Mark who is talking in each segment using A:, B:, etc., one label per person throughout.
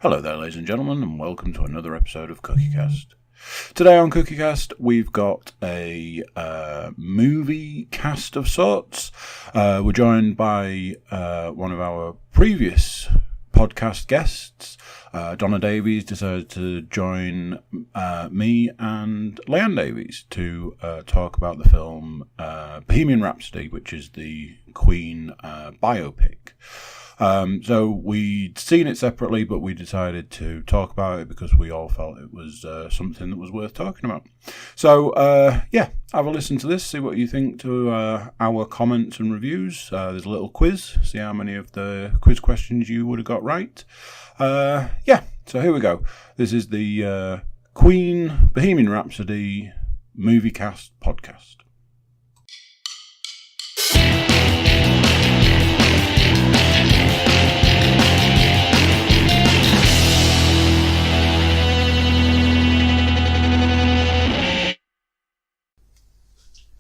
A: Hello there, ladies and gentlemen, and welcome to another episode of Cookiecast. Today on Cookiecast, we've got a movie cast of sorts. We're joined by one of our previous podcast guests. Donna Davies decided to join me and Lianne Davies to talk about the film Bohemian Rhapsody, which is the Queen biopic. So we'd seen it separately, but we decided to talk about it because we all felt it was something that was worth talking about. So, have a listen to this, see what you think to our comments and reviews. There's a little quiz, see how many of the quiz questions you would have got right. So here we go. This is the Queen Bohemian Rhapsody Moviecast podcast.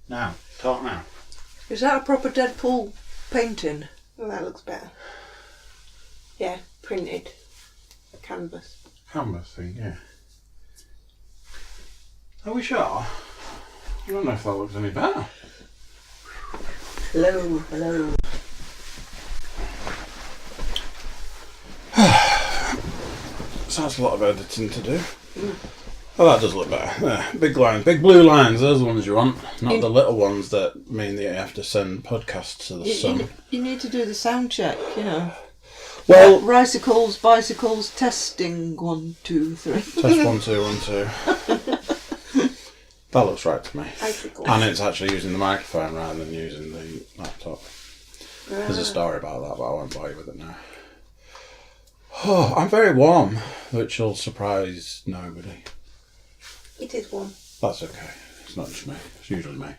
A: Now, talk now.
B: Is that a proper Deadpool painting?
C: Well, that looks better. Yeah, printed. Canvas.
A: Canvas thing, yeah. Are we sure? I don't know if that looks any better.
C: Hello.
A: Sounds a lot of editing to do. Oh, that does look better. Yeah, big lines, big blue lines, those are the ones you want. Not the little ones that mean that you have to send podcasts to the sun.
B: You need to do the sound check, you know.
A: Well,
B: bicycles, testing, 1, 2, 3.
A: Test 1, 2, 1, 2. That looks right to me.
C: Bicycles.
A: And it's actually using the microphone rather than using the laptop. There's a story about that, but I won't bore you with it now. Oh, I'm very warm, which will surprise nobody.
C: It is warm.
A: That's okay. It's not just me. It's usually me.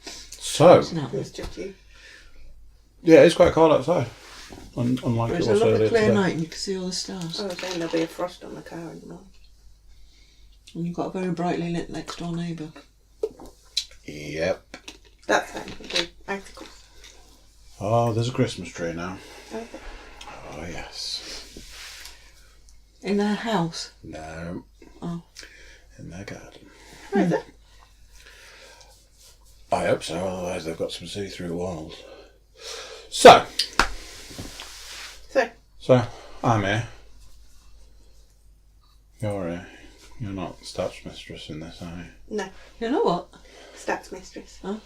A: So
C: It's just you.
A: yeah, it's quite cold outside. Unlike
B: It's
A: it
B: a
A: was
B: lovely
A: earlier
B: clear
A: today.
B: night and you can see all the stars.
C: I was saying there'll be a frost on the car in the morning.
B: And you've got a very brightly lit next door neighbour.
A: Yep.
C: That's fine. We'll do icicles.
A: Oh, there's a Christmas tree now.
C: Okay.
A: Oh yes.
B: In their house?
A: No.
B: Oh.
A: In their garden.
C: Where is it?
A: I hope so. Otherwise, they've got some see-through walls. So I'm here. You're here. You're not stats mistress in this, are you?
C: No.
B: You know what?
C: Stats mistress.
B: Huh?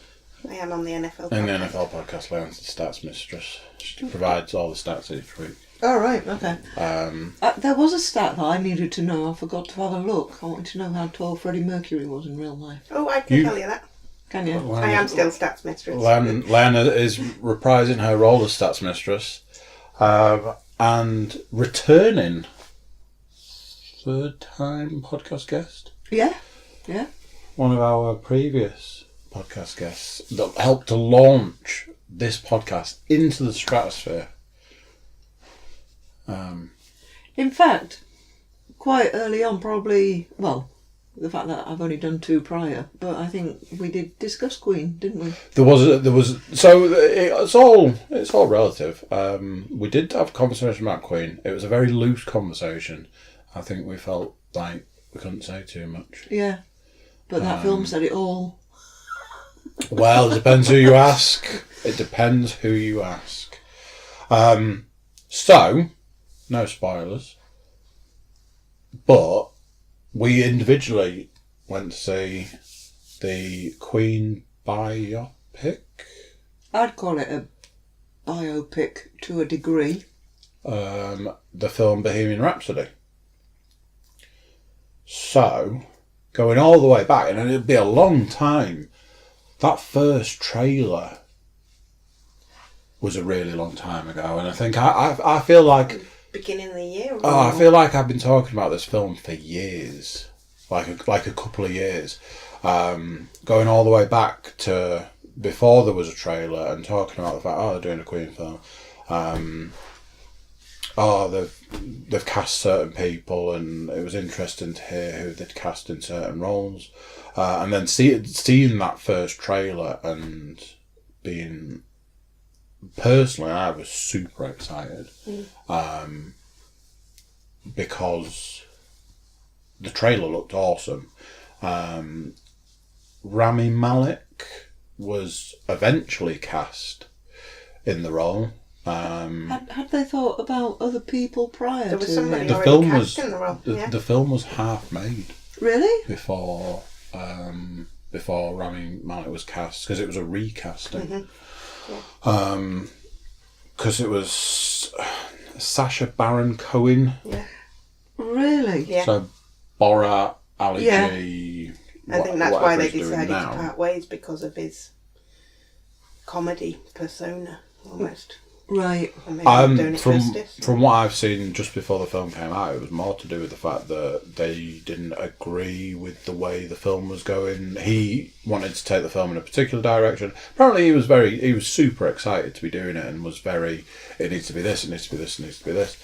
C: I am on the NFL podcast.
A: In the NFL podcast, Leon's the stats mistress. She provides all the stats each week.
B: Oh, right, okay. There was a stat that I needed to know. I forgot to have a look. I wanted to know how tall Freddie Mercury was in real life.
C: Oh, I can tell you that.
B: Can you?
C: I am still stats mistress.
A: Lana is reprising her role as stats mistress and returning third time podcast guest.
B: Yeah.
A: One of our previous podcast guests that helped to launch this podcast into the stratosphere.
B: In fact, quite early on, probably, well, the fact that I've only done 2 prior, but I think we did discuss Queen, didn't we?
A: There was. So it's all relative. We did have a conversation about Queen. It was a very loose conversation. I think we felt like we couldn't say too much.
B: Yeah, but that film said it all.
A: Well, it depends who you ask. It depends who you ask. So, no spoilers. But we individually went to see the Queen biopic.
B: I'd call it a biopic to a degree.
A: The film Bohemian Rhapsody. So, going all the way back, and it'd be a long time. That first trailer was a really long time ago, and I think I feel like
C: Beginning of the year.
A: I feel like I've been talking about this film for years, like a couple of years, going all the way back to before there was a trailer and talking about the fact they're doing a Queen film. They've cast certain people, and it was interesting to hear who they'd cast in certain roles, and then seeing that first trailer and being personally, I was super excited because the trailer looked awesome. Rami Malek was eventually cast in the role.
B: Had they thought about other people prior
C: There was
B: to
C: somebody
B: him?
A: The
C: already
A: film
C: cast
A: was
C: in the role.
A: the film was half made
B: Really?
A: before Rami Malek was cast, because it was a recasting. Because it was Sacha Baron Cohen.
C: Yeah.
B: Really?
C: Yeah.
A: So Borat, Ali
B: Yeah.
A: G.
C: I think that's why
A: whatever
C: they
A: he's doing
C: decided to
A: now.
C: part ways, because of his comedy persona, almost.
B: Right.
C: And maybe not doing it justice.
A: From what I've seen just before the film came out, it was more to do with the fact that they didn't agree with the way the film was going. He wanted to take the film in a particular direction. Apparently, he was super excited to be doing it, and was very, it needs to be this, it needs to be this, it needs to be this.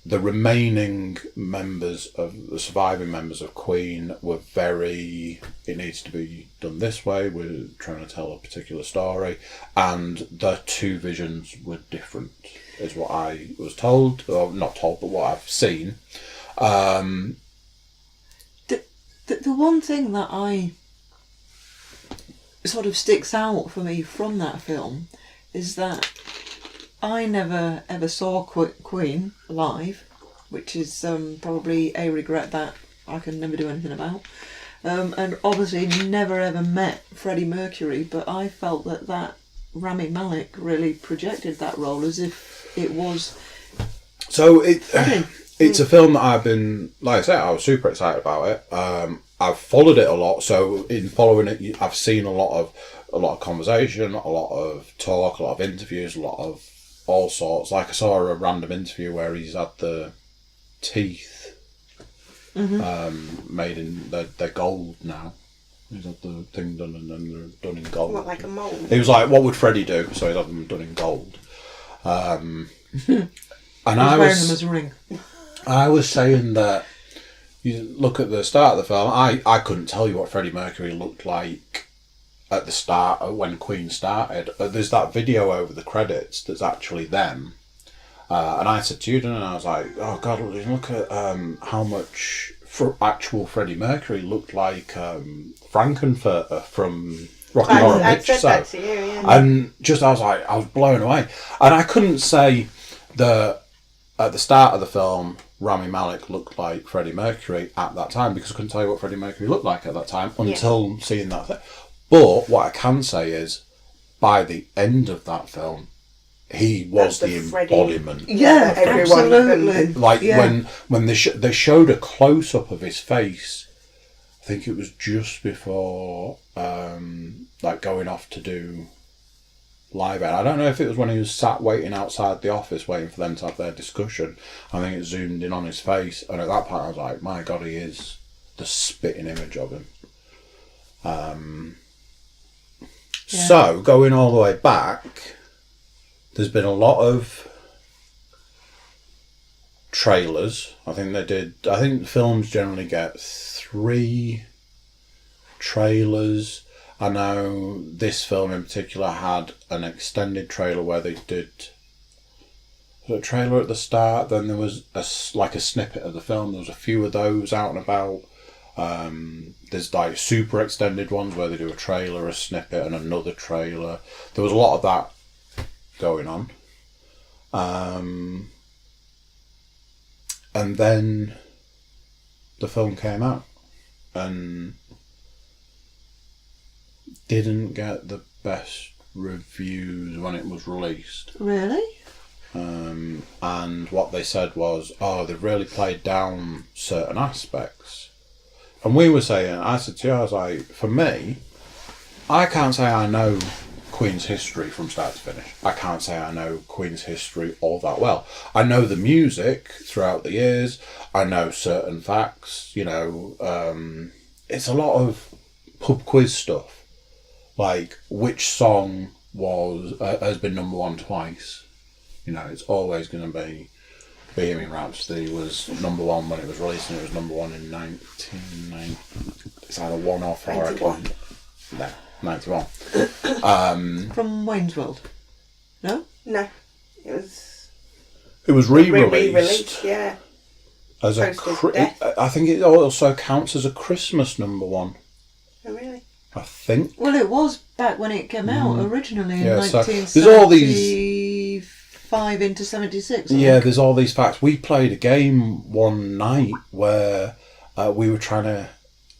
A: The remaining members of the surviving members of Queen were very, it needs to be done this way, we're trying to tell a particular story, and the two visions were different, is what I was told, or not told, but what I've seen.
B: The one thing that I sort of sticks out for me from that film is that I never ever saw Queen live, which is probably a regret that I can never do anything about. And obviously never ever met Freddie Mercury, but I felt that Rami Malek really projected that role as if it was...
A: So
B: Freddie.
A: it's a film that I've been, like I said, I was super excited about it. I've followed it a lot, so in following it, I've seen a lot of conversation, a lot of talk, a lot of interviews, a lot of all sorts. Like I saw a random interview where he's had the teeth made in they're gold now. He's had the thing done and then they're done in gold.
C: What, like a mould?
A: He was like, "What would Freddie do?" So he's had them done in gold. And
B: I was wearing them as a ring.
A: I was saying that you look at the start of the film. I couldn't tell you what Freddie Mercury looked like at the start when Queen started. There's that video over the credits that's actually them. And I said to you, and I was like, "Oh God, look at how much actual Freddie Mercury looked like Frankenfurter from Rocky Horror
C: I
A: Picture
C: said
A: Show."
C: that to you, yeah.
A: And I was blown away. And I couldn't say that at the start of the film, Rami Malek looked like Freddie Mercury at that time, because I couldn't tell you what Freddie Mercury looked like at that time until seeing that thing. But what I can say is, by the end of that film, he was the embodiment.
B: Yeah, absolutely.
A: Like when they showed a close up of his face, I think it was just before like going off to do Live Aid. I don't know if it was when he was sat waiting outside the office waiting for them to have their discussion. I think it zoomed in on his face, and at that point I was like, my God, he is the spitting image of him. So going all the way back, there's been a lot of trailers. I think films generally get 3 trailers. I know this film in particular had an extended trailer where they did a trailer at the start, then there was a snippet of the film. There was a few of those out and about. There's like super extended ones where they do a trailer, a snippet, and another trailer. There was a lot of that going on. And then the film came out and didn't get the best reviews when it was released.
B: Really?
A: And what they said was, they've really played down certain aspects. And we were saying, I said to you, I was like, for me, I can't say I know Queen's history from start to finish. I can't say I know Queen's history all that well. I know the music throughout the years. I know certain facts. It's a lot of pub quiz stuff. Like, which song has been number 1 twice? It's always going to be Bohemian Rhapsody was number 1 when it was released, and it was number 1 in 1990. It's either 1 or 4.
C: 91.
A: No, 91.
B: From Wayne's World. No?
C: No, it was
A: It was re-released.
C: re-released, yeah.
A: As a
C: Post his death.
A: I think it also counts as a Christmas number one.
C: Oh, really?
A: I think.
B: Well, it was back when it came out originally in
A: Yeah, so
B: 1975
A: there's all these
B: into 76.
A: Yeah, there's all these facts. We played a game one night where we were trying to,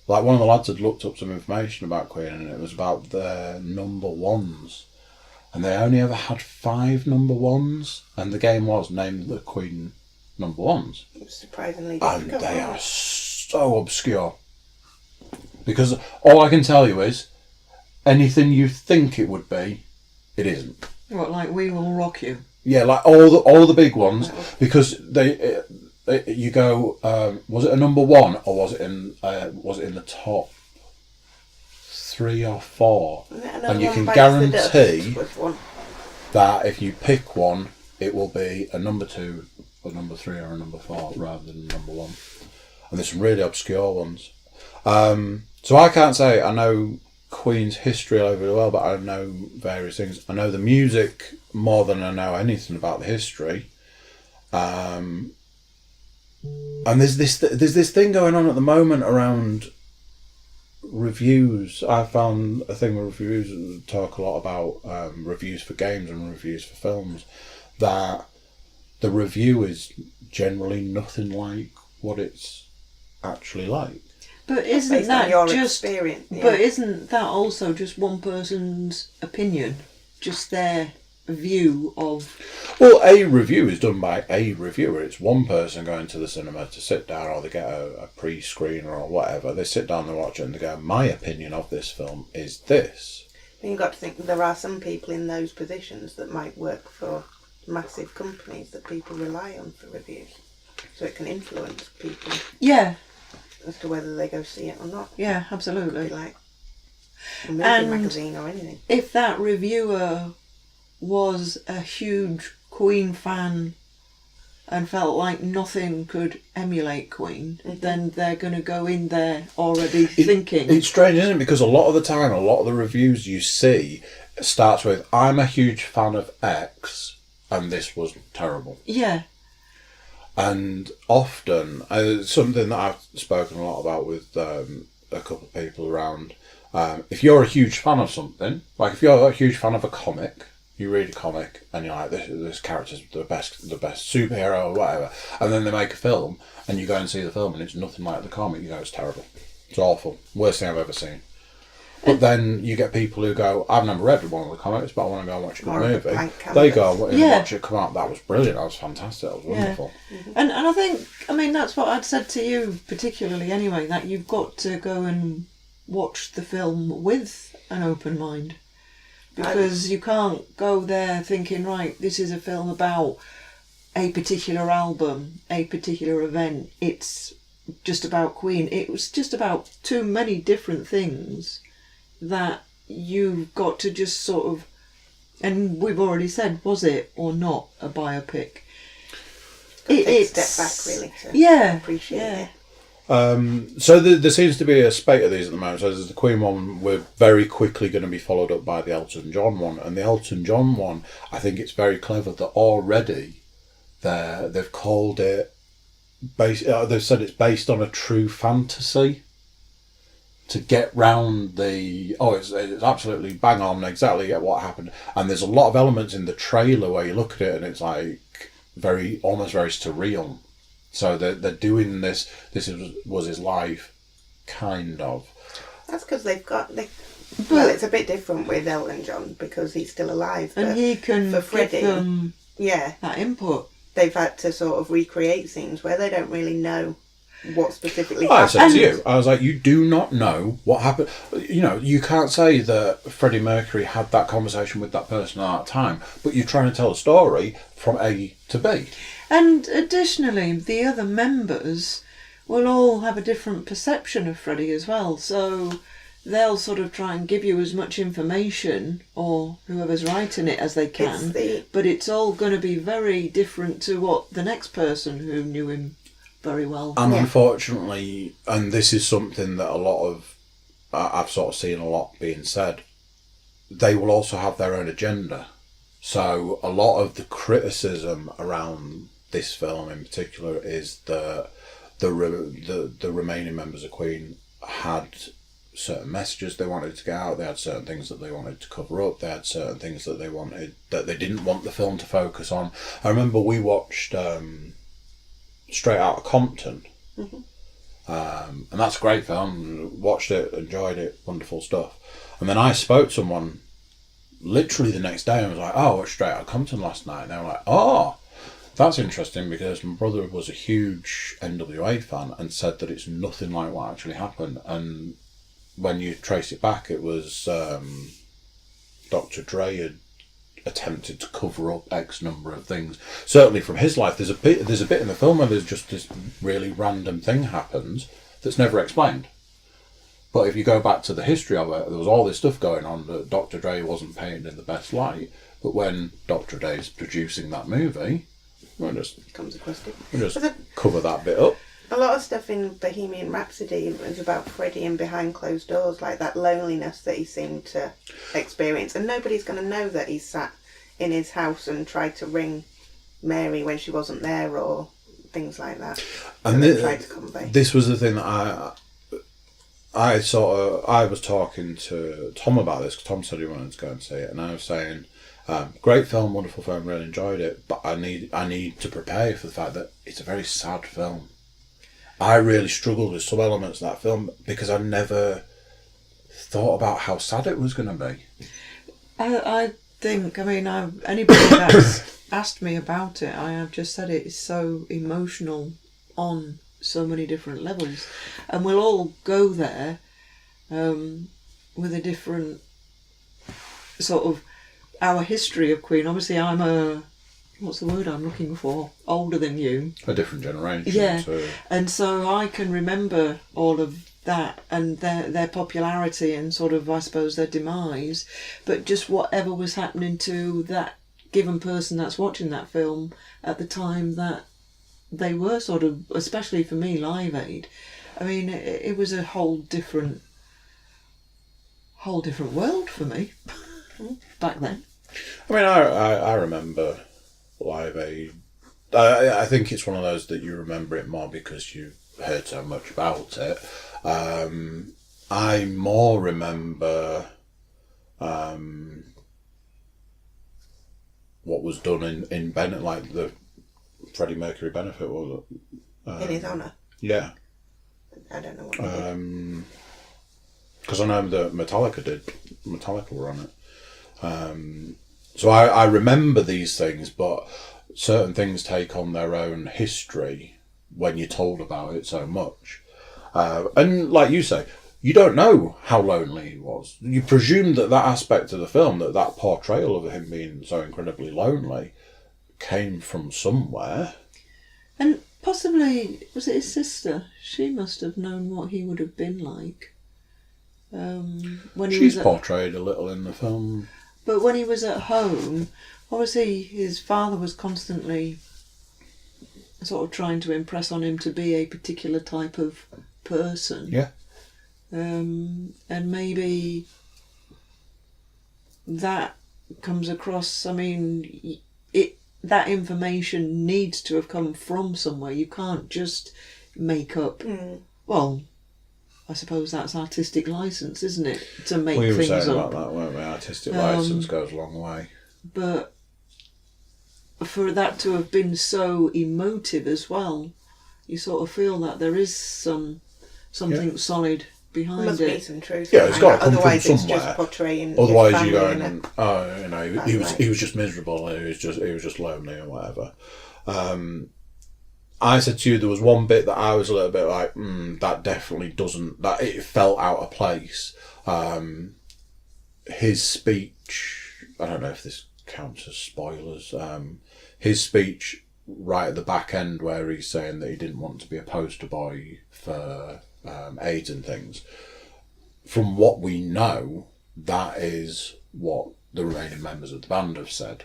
A: like, one of the lads had looked up some information about Queen, and it was about their number ones, and they only ever had 5 number ones, and the game was named the Queen number ones.
C: It was surprisingly
A: And
C: difficult.
A: they are so obscure. Because all I can tell you is, anything you think it would be, it isn't.
B: What, like We Will Rock You?
A: Yeah, like all the big ones, because you go. Was it a number one, or was it in the top 3 or 4? And you can guarantee that if you pick one, it will be a number 2, a number 3, or a number 4 rather than number 1. And there's some really obscure ones. So I can't say I know Queen's history over well, but I know various things. I know the music more than I know anything about the history. And there's this thing going on at the moment around reviews. I found a thing with reviews that talk a lot about reviews for games and reviews for films, that the review is generally nothing like what it's actually like.
B: But isn't
C: Based on
B: that
C: your
B: just
C: experience? Yeah.
B: But isn't that also just one person's opinion, just their view of?
A: Well, a review is done by a reviewer. It's one person going to the cinema to sit down, or they get a pre-screener or whatever. They sit down, they watch it, and they go, "My opinion of this film is this."
C: And you've got to think there are some people in those positions that might work for massive companies that people rely on for reviews, so it can influence people.
B: Yeah.
C: As to whether they go see it or not.
B: Yeah, absolutely.
C: Could be like a movie
B: And
C: magazine or anything.
B: if that reviewer was a huge Queen fan and felt like nothing could emulate Queen, then they're going to go in there already thinking.
A: It's strange, isn't it? Because a lot of the time, a lot of the reviews you see starts with, "I'm a huge fan of X, and this was terrible."
B: Yeah.
A: And often, something that I've spoken a lot about with a couple of people around, if you're a huge fan of something, like if you're a huge fan of a comic, you read a comic and you're like, this character's the best superhero or whatever, and then they make a film and you go and see the film and it's nothing like the comic, you go, it's terrible, it's awful, worst thing I've ever seen. But then you get people who go, "I've never read one of the comics, but I want to go and watch a good movie." They go and watch it come out. "That was brilliant. That was fantastic. That was wonderful."
B: Yeah. And I think, that's what I'd said to you particularly anyway, that you've got to go and watch the film with an open mind. Because you can't go there thinking, right, this is a film about a particular album, a particular event. It's just about Queen. It was just about too many different things that you've got to just sort of, and we've already said, was it or not a biopic?
C: Take a step back, really, to appreciate it.
A: So there seems to be a spate of these at the moment. So there's the Queen one, we're very quickly going to be followed up by the Elton John one. And the Elton John one, I think it's very clever that already they've called it, they've said it's based on a true fantasy. To get round it's absolutely bang on exactly at what happened, and there's a lot of elements in the trailer where you look at it and it's like almost very surreal. So they're doing this was his life, kind of.
C: That's because well, it's a bit different with Elton John because he's still alive.
B: And he can
C: for Freddie,
B: give them
C: that
B: input.
C: They've had to sort of recreate things where they don't really know what specifically
A: I
C: happened.
A: said to you, I was like, you do not know what happened. You can't say that Freddie Mercury had that conversation with that person at that time, but you're trying to tell a story from A to B.
B: And additionally, the other members will all have a different perception of Freddie as well, so they'll sort of try and give you as much information, or whoever's writing it, as they can, but it's all going to be very different to what the next person who knew him very well.
A: And unfortunately, and this is something that a lot of, I've sort of seen a lot being said, they will also have their own agenda. So a lot of the criticism around this film in particular is that the remaining members of Queen had certain messages they wanted to get out. They had certain things that they wanted to cover up. They had certain things that they didn't want the film to focus on. I remember we watched Straight Outta Compton, and that's a great film. Watched it, enjoyed it, wonderful stuff. And then I spoke to someone literally the next day and was like, "Oh, I watched Straight Outta Compton last night." And they were like, "Oh, that's interesting," because my brother was a huge NWA fan and said that it's nothing like what actually happened. And when you trace it back, it was Dr. Dre had attempted to cover up X number of things. Certainly from his life, there's a bit in the film where there's just this really random thing happens that's never explained. But if you go back to the history of it, there was all this stuff going on that Dr. Dre wasn't painted in the best light. But when Dr. Dre is producing that movie, we'll just cover that bit up.
C: A lot of stuff in Bohemian Rhapsody was about Freddie and behind closed doors, like that loneliness that he seemed to experience. And nobody's going to know that he sat in his house and tried to ring Mary when she wasn't there or things like that.
A: And
C: tried to convey.
A: This was the thing that I was talking to Tom about this, because Tom said he wanted to go and see it, and I was saying, great film, wonderful film, really enjoyed it, but I need to prepare for the fact that it's a very sad film. I really struggled with some elements of that film because I never thought about how sad it was going to be.
B: I think, anybody that's asked me about it, I have just said it is so emotional on so many different levels. And we'll all go there with a different sort of our history of Queen. Obviously, I'm what's the word I'm looking for? Older than you.
A: A different generation.
B: Yeah.
A: So. And
B: so I can remember all of that and their popularity and sort of, I suppose, their demise. But just whatever was happening to that given person that's watching that film at the time that they were sort of, especially for me, Live Aid. I mean, it was a whole different world for me back then.
A: I remember Live Aid. I think it's one of those that you remember it more because you've heard so much about it. I more remember what was done in Bennett, like the Freddie Mercury benefit, was it?
C: In his honour?
A: Yeah.
C: I don't know what
A: because I know that Metallica were on it. So I remember these things, but certain things take on their own history when you're told about it so much. And like you say, you don't know how lonely he was. You presume that aspect of the film, that portrayal of him being so incredibly lonely, came from somewhere.
B: And possibly, was it his sister? She must have known what he would have been like. When
A: She's portrayed a little in the film.
B: But when he was at home, obviously his father was constantly sort of trying to impress on him to be a particular type of person.
A: Yeah.
B: And maybe that comes across, that information needs to have come from somewhere. You can't just make up, well, I suppose that's artistic license, isn't it? To make things up. We were saying
A: about that, weren't we? Artistic license goes a long way.
B: But for that to have been so emotive as well, you sort of feel that there is something solid behind it.
C: Must be some truth.
A: Yeah, it's got to come
C: Otherwise,
A: from somewhere.
C: It's just portraying.
A: Otherwise, you're going, he was just miserable. He was just lonely or whatever. I said to you, there was one bit that I was a little bit like, that definitely doesn't. That it felt out of place. His speech. I don't know if this counts as spoilers. His speech right at the back end, where he's saying that he didn't want to be a poster boy for AIDS and things. From what we know, that is what the remaining members of the band have said.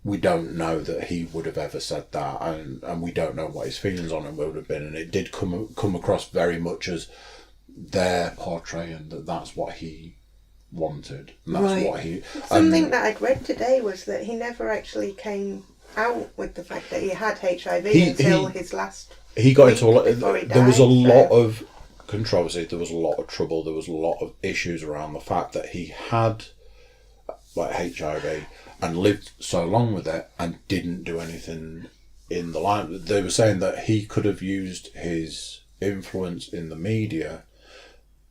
A: We don't know that he would have ever said that, and we don't know what his feelings on it would have been. And it did come across very much as they're portraying that's what he wanted. And that's
B: Right.
A: what he...
C: Something that I'd read today was that he never actually came out with the fact that he had HIV until his last
A: He got
C: week
A: into a lot...
C: before he
A: There was a
C: died,
A: lot
C: so-
A: of controversy, there was a lot of trouble, there was a lot of issues around the fact that he had like HIV and lived so long with it and didn't do anything in the line. They were saying that he could have used his influence in the media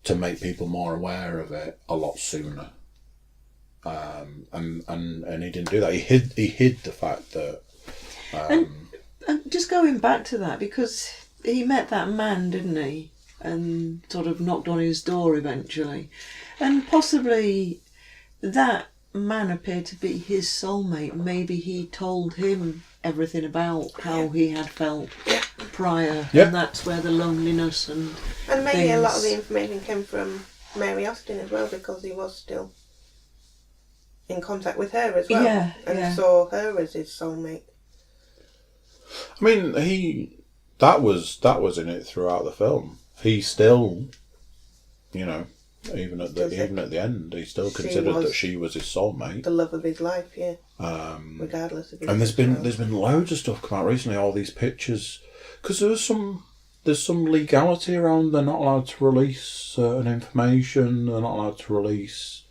A: to make people more aware of it a lot sooner. And he didn't do that. He hid the fact that.
B: And just going back to that, because he met that man, didn't he? And sort of knocked on his door eventually. And possibly that man appeared to be his soulmate. Maybe he told him everything about how he had felt prior.
A: Yeah.
B: And that's where the loneliness and
C: maybe a lot of the
B: things-
C: information came from Mary Austin as well, because he was still in contact with her as well,
B: Yeah,
C: and
B: yeah.
C: saw her as his soulmate.
A: I mean, that was in it throughout the film. He still, even at the end, he still considered that she was his soulmate.
C: The love of his life, yeah. Regardless of his
A: And there's
C: sexuality.
A: been loads of stuff come out recently. All these pictures, because there's some legality around. They're not allowed to release certain information. They're not allowed to release.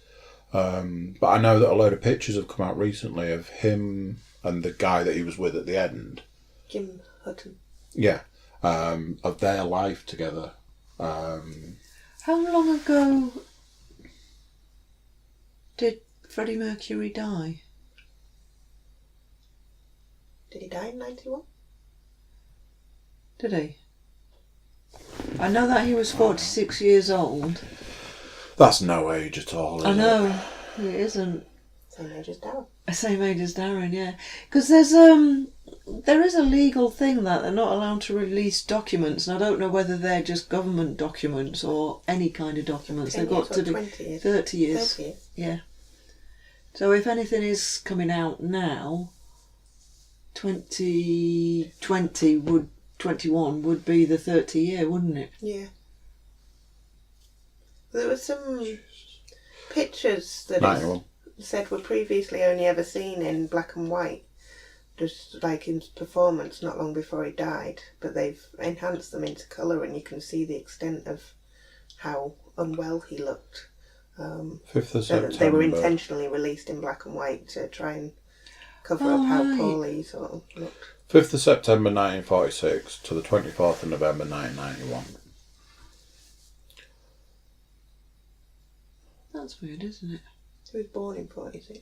A: But I know that a load of pictures have come out recently of him and the guy that he was with at the end.
C: Jim Hutton.
A: Yeah, of their life together.
B: How long ago did Freddie Mercury die?
C: Did he die in 91?
B: Did he? I know that he was 46 years old.
A: That's no age at all. Is
B: I
A: it?
B: know, it isn't.
C: Same age as Darren.
B: Same age as Darren, yeah. Because there is a legal thing that they're not allowed to release documents, and I don't know whether they're just government documents or any kind of documents.
C: 10
B: They've got
C: years
B: to
C: or
B: be
C: 20 years.
B: 30 years.
C: 30 years.
B: Yeah. So if anything is coming out now, 21 would be the 30 year, wouldn't it?
C: Yeah. There were some pictures that
A: 91.
C: it said were previously only ever seen in black and white, just like in performance not long before he died, but they've enhanced them into colour and you can see the extent of how unwell he looked.
A: 5th of September.
C: They were intentionally released in black and white to try and cover up how
B: right.
C: poorly he sort of looked.
A: 5th of September 1946 to the 24th of November 1991.
B: That's weird, isn't it?
C: He was born in 46.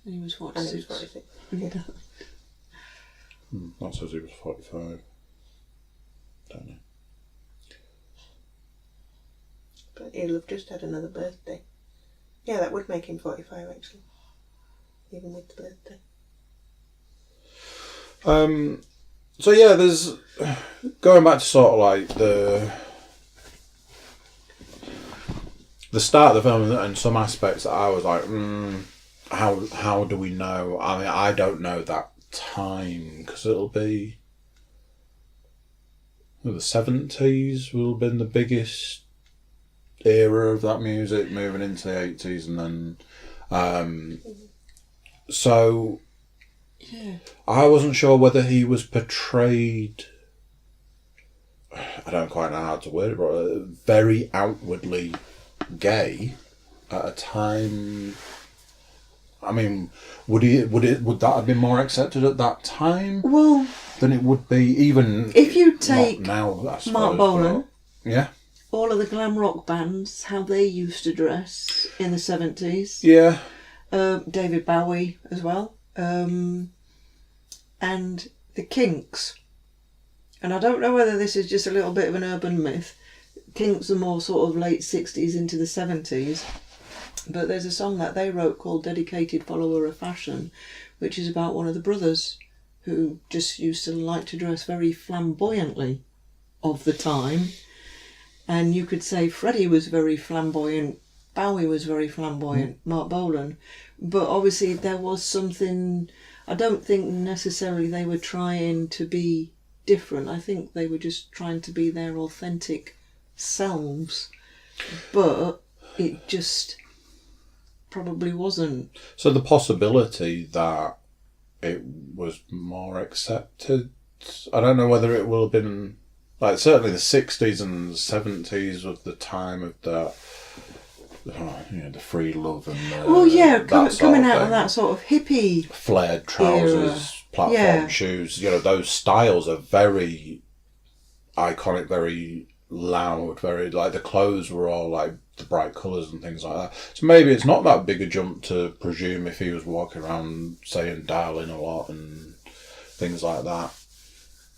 B: And he was
C: And he was
B: 46.
C: 46.
B: Yeah.
A: That says he was 45. Don't know.
C: But he'll have just had another birthday. Yeah, that would make him 45 actually. Even with the birthday.
A: So yeah, there's going back to sort of like the start of the film and some aspects that I was like, how do we know? I mean, I don't know that time because it'll be the 70s will have been the biggest era of that music, moving into the 80s, and then so
B: Yeah.
A: I wasn't sure whether he was portrayed, I don't quite know how to word it, but very outwardly gay at a time. I mean, would that have been more accepted at that time
B: Well,
A: than it would be even
B: if you
A: not
B: take
A: now? I suppose,
B: Mark Bolan,
A: but- yeah,
B: all of the glam rock bands, how they used to dress in the 70s.
A: yeah,
B: David Bowie as well. And the Kinks. And I don't know whether this is just a little bit of an urban myth. Kinks are more sort of late 60s into the 70s. But there's a song that they wrote called Dedicated Follower of Fashion, which is about one of the brothers who just used to like to dress very flamboyantly of the time. And you could say Freddie was very flamboyant, Bowie was very flamboyant, Mark Bolan. But obviously there was something, I don't think necessarily they were trying to be different. I think they were just trying to be their authentic selves. But it just probably wasn't.
A: So the possibility that it was more accepted, I don't know whether it will have been, like, certainly the 60s and 70s was the time of the free love and
B: coming out of that sort of hippie
A: flared trousers,
B: era.
A: platform shoes, those styles are very iconic, very loud, very, like, the clothes were all like the bright colours and things like that. So maybe it's not that big a jump to presume if he was walking around saying darling a lot and things like that,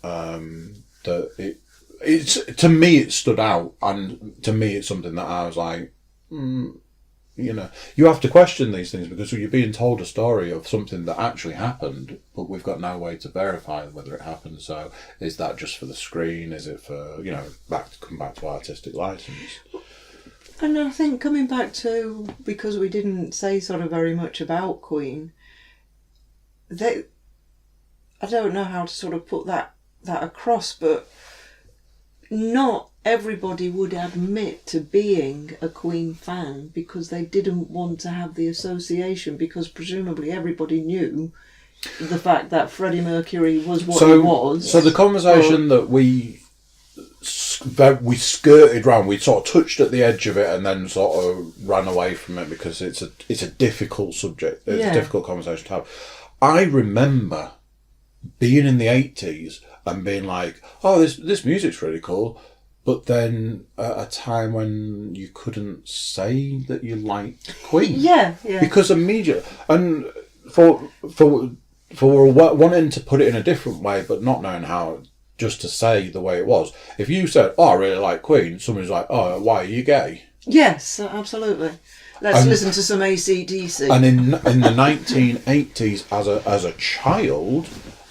A: that it's, to me it stood out, and to me it's something that I was like, you have to question these things because you're being told a story of something that actually happened, but we've got no way to verify whether it happened. So is that just for the screen? Is it for, come back to artistic license?
B: And I think coming back to, because we didn't say sort of very much about Queen, I don't know how to sort of put that across, but not everybody would admit to being a Queen fan because they didn't want to have the association, because presumably everybody knew the fact that Freddie Mercury was what he was.
A: So the conversation that we skirted round, we sort of touched at the edge of it and then sort of ran away from it because it's a difficult subject. It's a difficult conversation to have. I remember being in the 80s and being like, oh, this music's really cool. But then at a time when you couldn't say that you liked Queen.
B: Yeah.
A: Because immediately, and for wanting to put it in a different way, but not knowing how, just to say the way it was. If you said, oh, I really like Queen, somebody's like, oh, why, are you gay?
B: Yes, absolutely. Let's listen to some AC/DC.
A: And in the 1980s, as a child,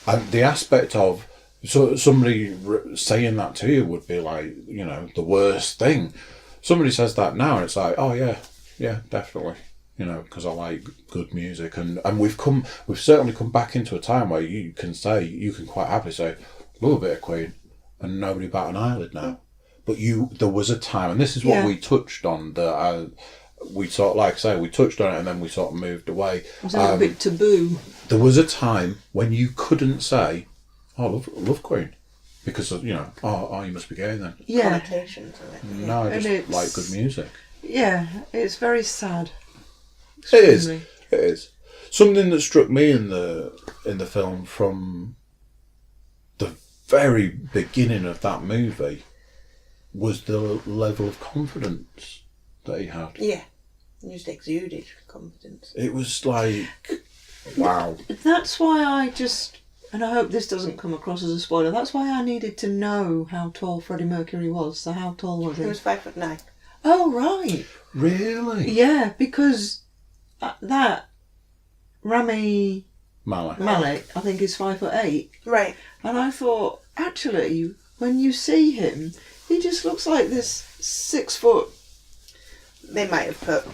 A: and the aspect of, so somebody saying that to you would be like, the worst thing. Somebody says that now and it's like, oh yeah, definitely, because I like good music, and we've certainly come back into a time where you can quite happily say, love a bit of Queen, and nobody bat an eyelid now. But there was a time, and this is what we touched on, that we sort of, like I say, we touched on it and then we sort of moved away.
B: It was a little bit taboo.
A: There was a time when you couldn't say, oh, I love Queen, because you must be gay then.
B: Yeah.
C: Connotations of it.
A: No, I just like good music.
B: Yeah, it's very sad.
A: It is. Something that struck me in the film from the very beginning of that movie was the level of confidence that he had.
C: Yeah, he just exuded confidence.
A: It was like, wow.
B: That's why and I hope this doesn't come across as a spoiler, that's why I needed to know how tall Freddie Mercury was. So how tall was he?
C: He was 5'9".
B: Oh, right.
A: Really?
B: Yeah, because that Rami Malek, I think, is 5'8".
C: Right.
B: And I thought, actually, when you see him, he just looks like this 6 foot.
C: They might have put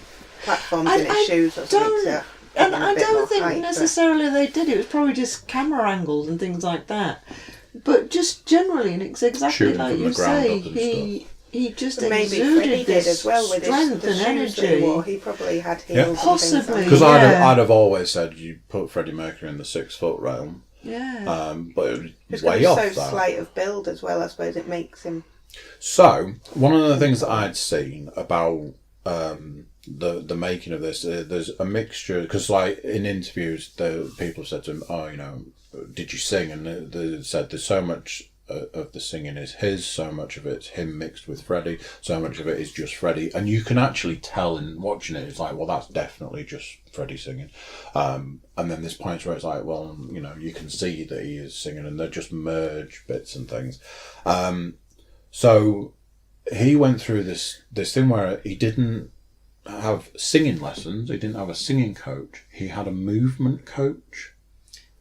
C: platforms in his shoes or something.
B: And I don't think necessarily they did. It was probably just camera angles and things like that. But just generally, and it's exactly like you say, he just exuded this
C: as well with
B: strength
C: his,
B: and energy.
C: That he wore. He probably had heels.
B: Possibly,
A: because I'd have always said you put Freddie Mercury in the 6 foot realm.
B: Yeah.
A: But it was
C: way
A: off
C: so
A: that.
C: Slight of build as well. I suppose it makes him.
A: So one of the things that I'd seen about the making of this, there's a mixture, because like in interviews, people have said to him, oh, did you sing? And they said there's so much of the singing is his, so much of it's him mixed with Freddie, so much of it is just Freddie, and you can actually tell in watching it, it's like, well, that's definitely just Freddie singing, and then there's points where it's like, well, you can see that he is singing, and they're just merged bits and things. So he went through this thing where he didn't have singing lessons, he didn't have a singing coach, he had a movement coach.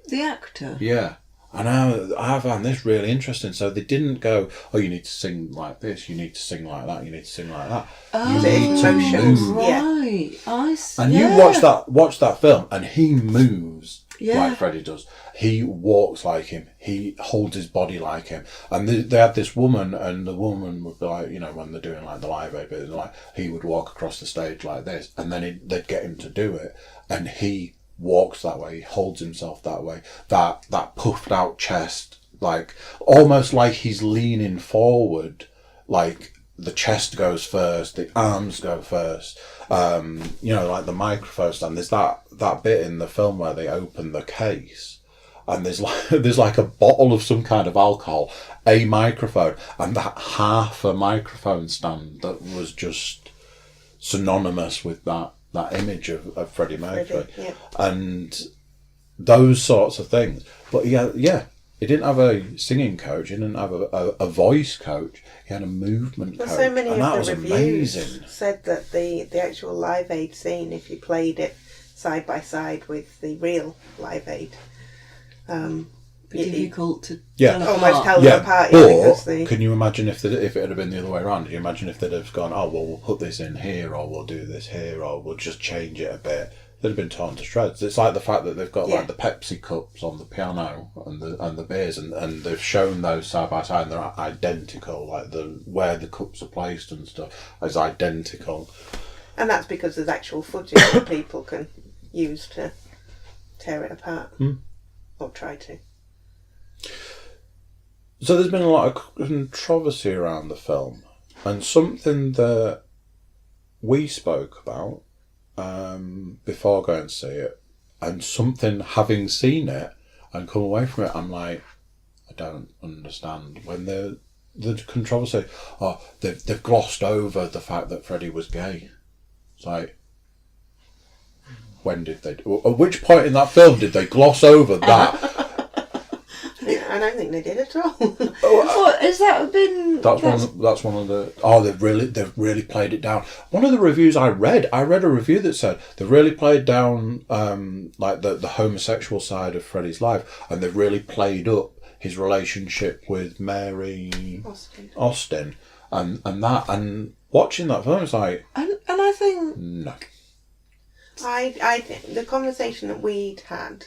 B: The actor?
A: Yeah. And I found this really interesting. So they didn't go, oh, you need to sing like this, you need to sing like that, you need to sing like that.
B: Oh,
A: you need to move.
B: Right. I see.
A: And you watch that film and he moves like Freddie does. He walks like him. He holds his body like him. And they had this woman, and the woman would be like, you know, when they're doing like the Live Aid bit, like he would walk across the stage like this, and then they'd get him to do it, and he walks that way. He holds himself that way. That puffed out chest, like almost like he's leaning forward, like the chest goes first, the arms go first. You know, like the microphone stand. There's that bit in the film where they open the case, and there's like a bottle of some kind of alcohol, a microphone, and that half a microphone stand that was just synonymous with that image of Freddie Mercury, and those sorts of things. But yeah. He didn't have a singing coach. He didn't have a voice coach. He had a movement coach.
C: So many
A: and that
C: of
A: was
C: the reviews
A: amazing.
C: said that the actual Live Aid scene, if you played it side by side with the real Live Aid,
B: difficult to
C: almost tell them apart.
A: But can you imagine if it had been the other way around? Can you imagine if they'd have gone, oh well, we'll put this in here, or we'll do this here, or we'll just change it a bit? They'd have been torn to shreds. It's like the fact that they've got like the Pepsi cups on the piano and the beers, and they've shown those side by side, and they're identical. Like where the cups are placed and stuff is identical.
C: And that's because there's actual footage that people can use to tear it apart or try to.
A: So there's been a lot of controversy around the film, and something that we spoke about before going to see it, and something having seen it and come away from it, I'm like, I don't understand. When the controversy, they've glossed over the fact that Freddie was gay. It's like, when did they? At which point in that film did they gloss over that?
C: I don't think they did at all.
B: What has that been?
A: That's one of the. They've really played it down. One of the reviews I read a review that said they've really played down like the homosexual side of Freddie's life, and they've really played up his relationship with Mary Austin, and watching that film, it's like,
B: and I think
A: no.
C: I think the conversation that we'd had,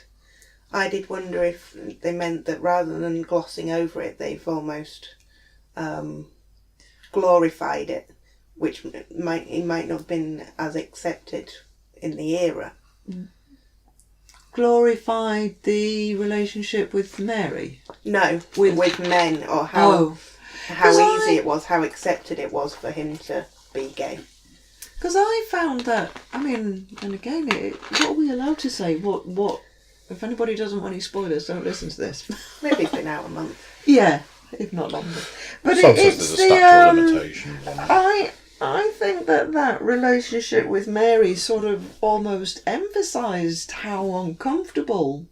C: I did wonder if they meant that rather than glossing over it, they've almost glorified it, which might not have been as accepted in the era.
B: Glorified the relationship with Mary?
C: No, with men, or how easy it was, how accepted it was for him to be gay.
B: Because I found that, I mean, and again, what are we allowed to say? What? If anybody doesn't want any spoilers, don't listen to this.
C: Maybe it's been out a month.
B: Yeah, if not longer. But
A: it's the limitations.
B: I think that relationship with Mary sort of almost emphasised how uncomfortable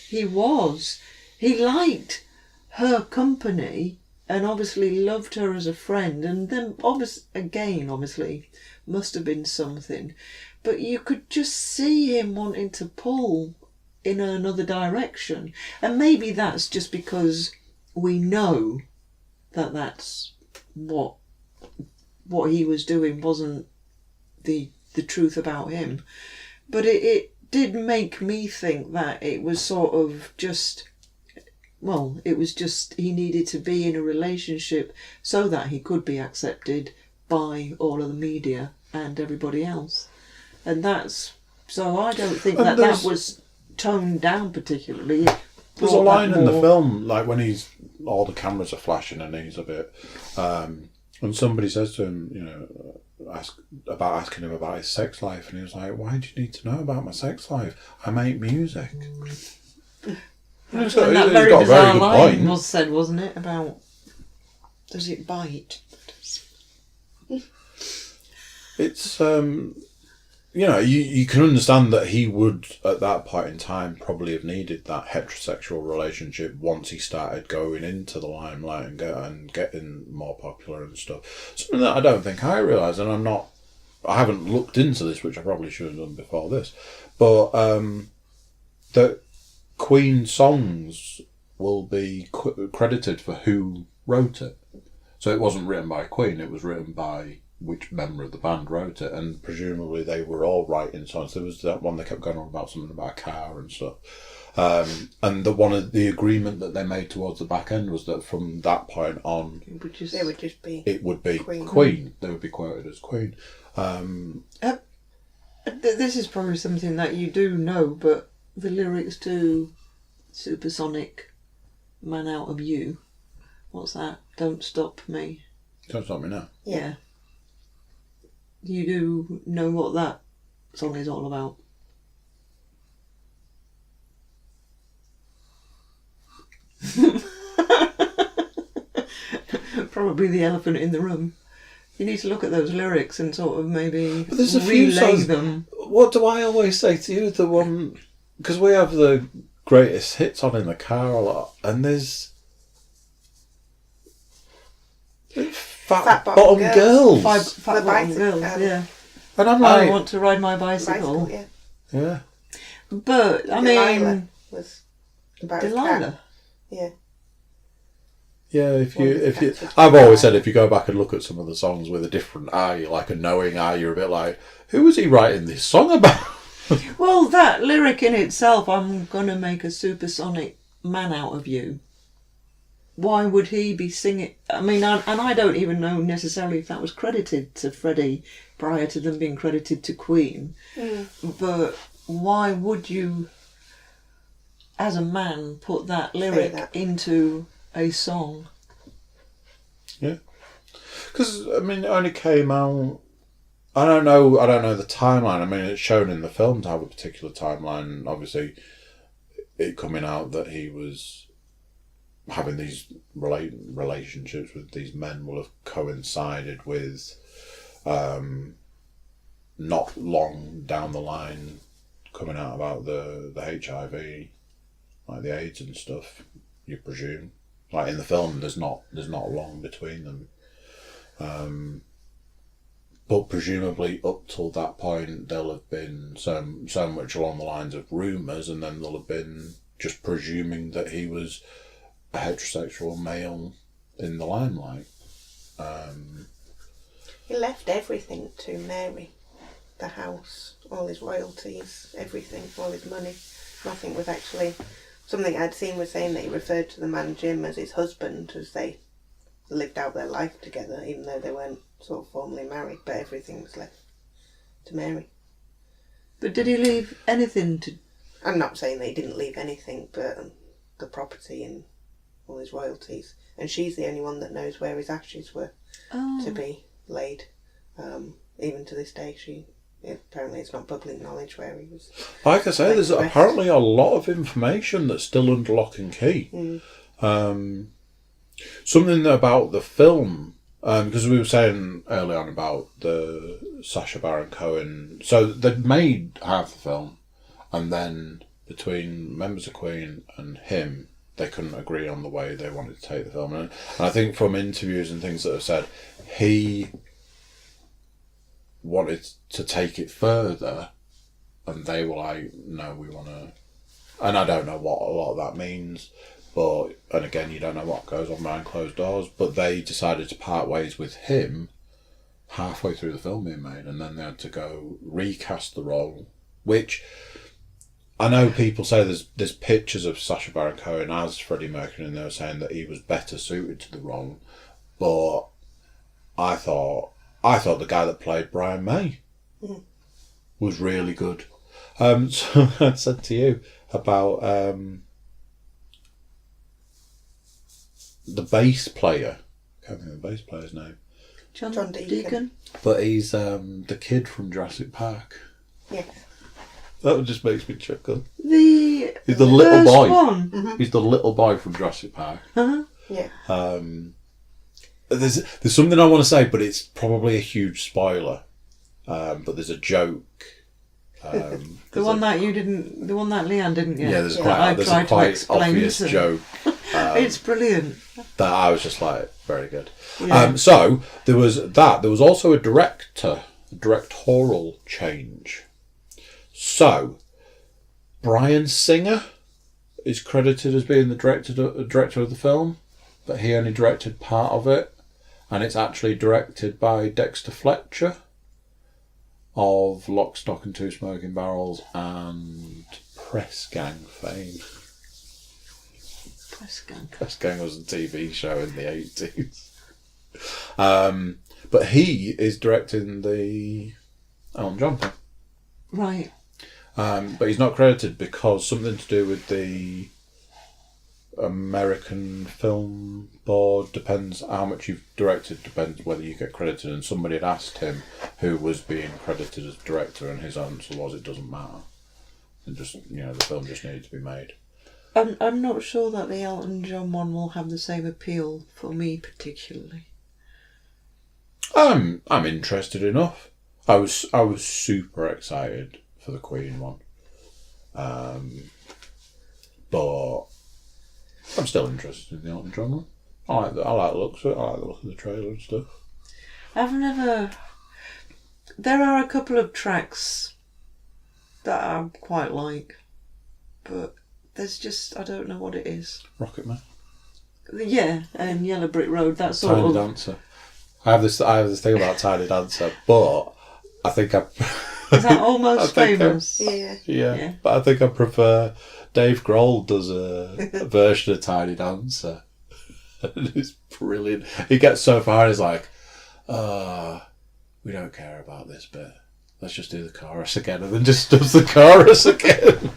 B: he was. He liked her company and obviously loved her as a friend, and then obviously must have been something. But you could just see him wanting to pull in another direction, and maybe that's just because we know that that's what he was doing wasn't the truth about him. But it did make me think that it was sort of just, well, it was just he needed to be in a relationship so that he could be accepted by all of the media and everybody else. And that's, so I don't think that was toned down particularly.
A: There's a line in the film, like when all the cameras are flashing and he's a bit, and somebody says to him, asking him about his sex life, and he was like, "Why do you need to know about my sex life? I make music."
B: And that very bizarre line was said, wasn't it, about, does it bite?
A: It's you can understand that he would, at that point in time, probably have needed that heterosexual relationship once he started going into the limelight and getting more popular and stuff. Something that I don't think I realised, and I haven't looked into this, which I probably should have done before this, but that Queen songs will be credited for who wrote it. So it wasn't written by Queen, it was written by which member of the band wrote it, and presumably they were all writing songs. There was that one that kept going on about something about a car and stuff. And the agreement that they made towards the back end was that from that point on,
C: it would just be
A: Queen. They would be quoted as Queen.
B: This is probably something that you do know, but the lyrics to Supersonic Man Out of You, what's that? Don't Stop Me.
A: Don't Stop Me Now.
B: Yeah. You do know what that song is all about? Probably the elephant in the room. You need to look at those lyrics and sort of maybe relay them.
A: What do I always say to you? The one, because we have the greatest hits on in the car a lot, and there's fat bottom girls.
B: Fat bottom girls, yeah.
A: And I'm like,
B: I want to ride my bicycle.
A: Yeah.
B: But I
C: Delilah
B: mean,
C: was about
B: Delilah.
C: Yeah.
A: Yeah, if you, I've always said if you go back and look at some of the songs with a different eye, like a knowing eye, you're a bit like, who was he writing this song about?
B: Well, that lyric in itself, I'm gonna make a supersonic man out of you. Why would he be singing? I mean, and I don't even know necessarily if that was credited to Freddie prior to them being credited to Queen. But why would you, as a man, put that lyric into a song?
A: Yeah, because I mean, it only came out. I don't know the timeline. I mean, it's shown in the film to have a particular timeline. Obviously, it coming out that he was having these relationships with these men will have coincided with not long down the line coming out about the HIV, like the AIDS and stuff. You presume. Like in the film, there's not long between them, but presumably up till that point, there'll have been so much along the lines of rumours, and then there'll have been just presuming that he was a heterosexual male in the limelight.
C: He left everything to Mary, the house, all his royalties, everything, all his money. Nothing was actually. Something I'd seen was saying that he referred to the man Jim as his husband, as they lived out their life together, even though they weren't sort of formally married, but everything was left to Mary.
B: But did he leave anything to...
C: I'm not saying that he didn't leave anything, but the property and all his royalties. And she's the only one that knows where his ashes were to be laid. Even to this day, apparently it's not public knowledge where he was.
A: Like I say, there's apparently a lot of information that's still under lock and key. Something about the film, because we were saying early on about the Sacha Baron Cohen. So they'd made half the film, and then between members of Queen and him, they couldn't agree on the way they wanted to take the film. And I think from interviews and things that have said, he wanted to take it further, and they were like, no, we want to. And I don't know what a lot of that means, and again, you don't know what goes on behind closed doors, but they decided to part ways with him halfway through the film being made, and then they had to go recast the role, which I know people say there's pictures of Sacha Baron Cohen as Freddie Mercury, and they were saying that he was better suited to the role, but I thought the guy that played Brian May was really good. So I said to you about the bass player. I can't think of the bass player's name.
B: John Deacon.
A: But he's the kid from Jurassic Park.
C: Yes.
A: That just makes me chuckle.
B: He's
A: the little boy.
B: One.
C: Mm-hmm.
A: He's the little boy from Jurassic Park.
C: Yeah.
A: There's something I want to say, but it's probably a huge spoiler. But there's a joke.
B: The one that Lianne didn't get.
A: Yeah, there's a quite obvious joke.
B: It's brilliant.
A: That I was just like, very good.
B: Yeah.
A: So there was that. There was also a directorial change. So Bryan Singer is credited as being the director of the film, but he only directed part of it. and it's actually directed by Dexter Fletcher of Lock, Stock and Two Smoking Barrels and Press Gang fame.
B: Press Gang.
A: Press Gang was a TV show in the 80s. But he is directing the Elton John film.
B: Right.
A: But he's not credited because something to do with the American Film Board, depends how much you've directed, depends whether you get credited, and somebody had asked him who was being credited as director, and his answer was it doesn't matter. And just, the film just needed to be made.
B: I'm not sure that the Elton John one will have the same appeal for me particularly.
A: I'm interested enough. I was super excited for the Queen one, but I'm still interested in the Elton John one. I like the looks of it. I like the look of the trailer and stuff.
B: There are a couple of tracks that I quite like, but there's just, I don't know what it is.
A: Rocket Man.
B: Yeah, and Yellow Brick Road. That sort
A: Tiny
B: of.
A: Dancer. I have this thing about Tiny Dancer, but I think I.
B: Is that Almost Famous?
A: Yeah, but I think I prefer Dave Grohl does a version of Tiny Dancer. And it's brilliant. He gets so far, he's like, we don't care about this bit. Let's just do the chorus again, and then just does the chorus again.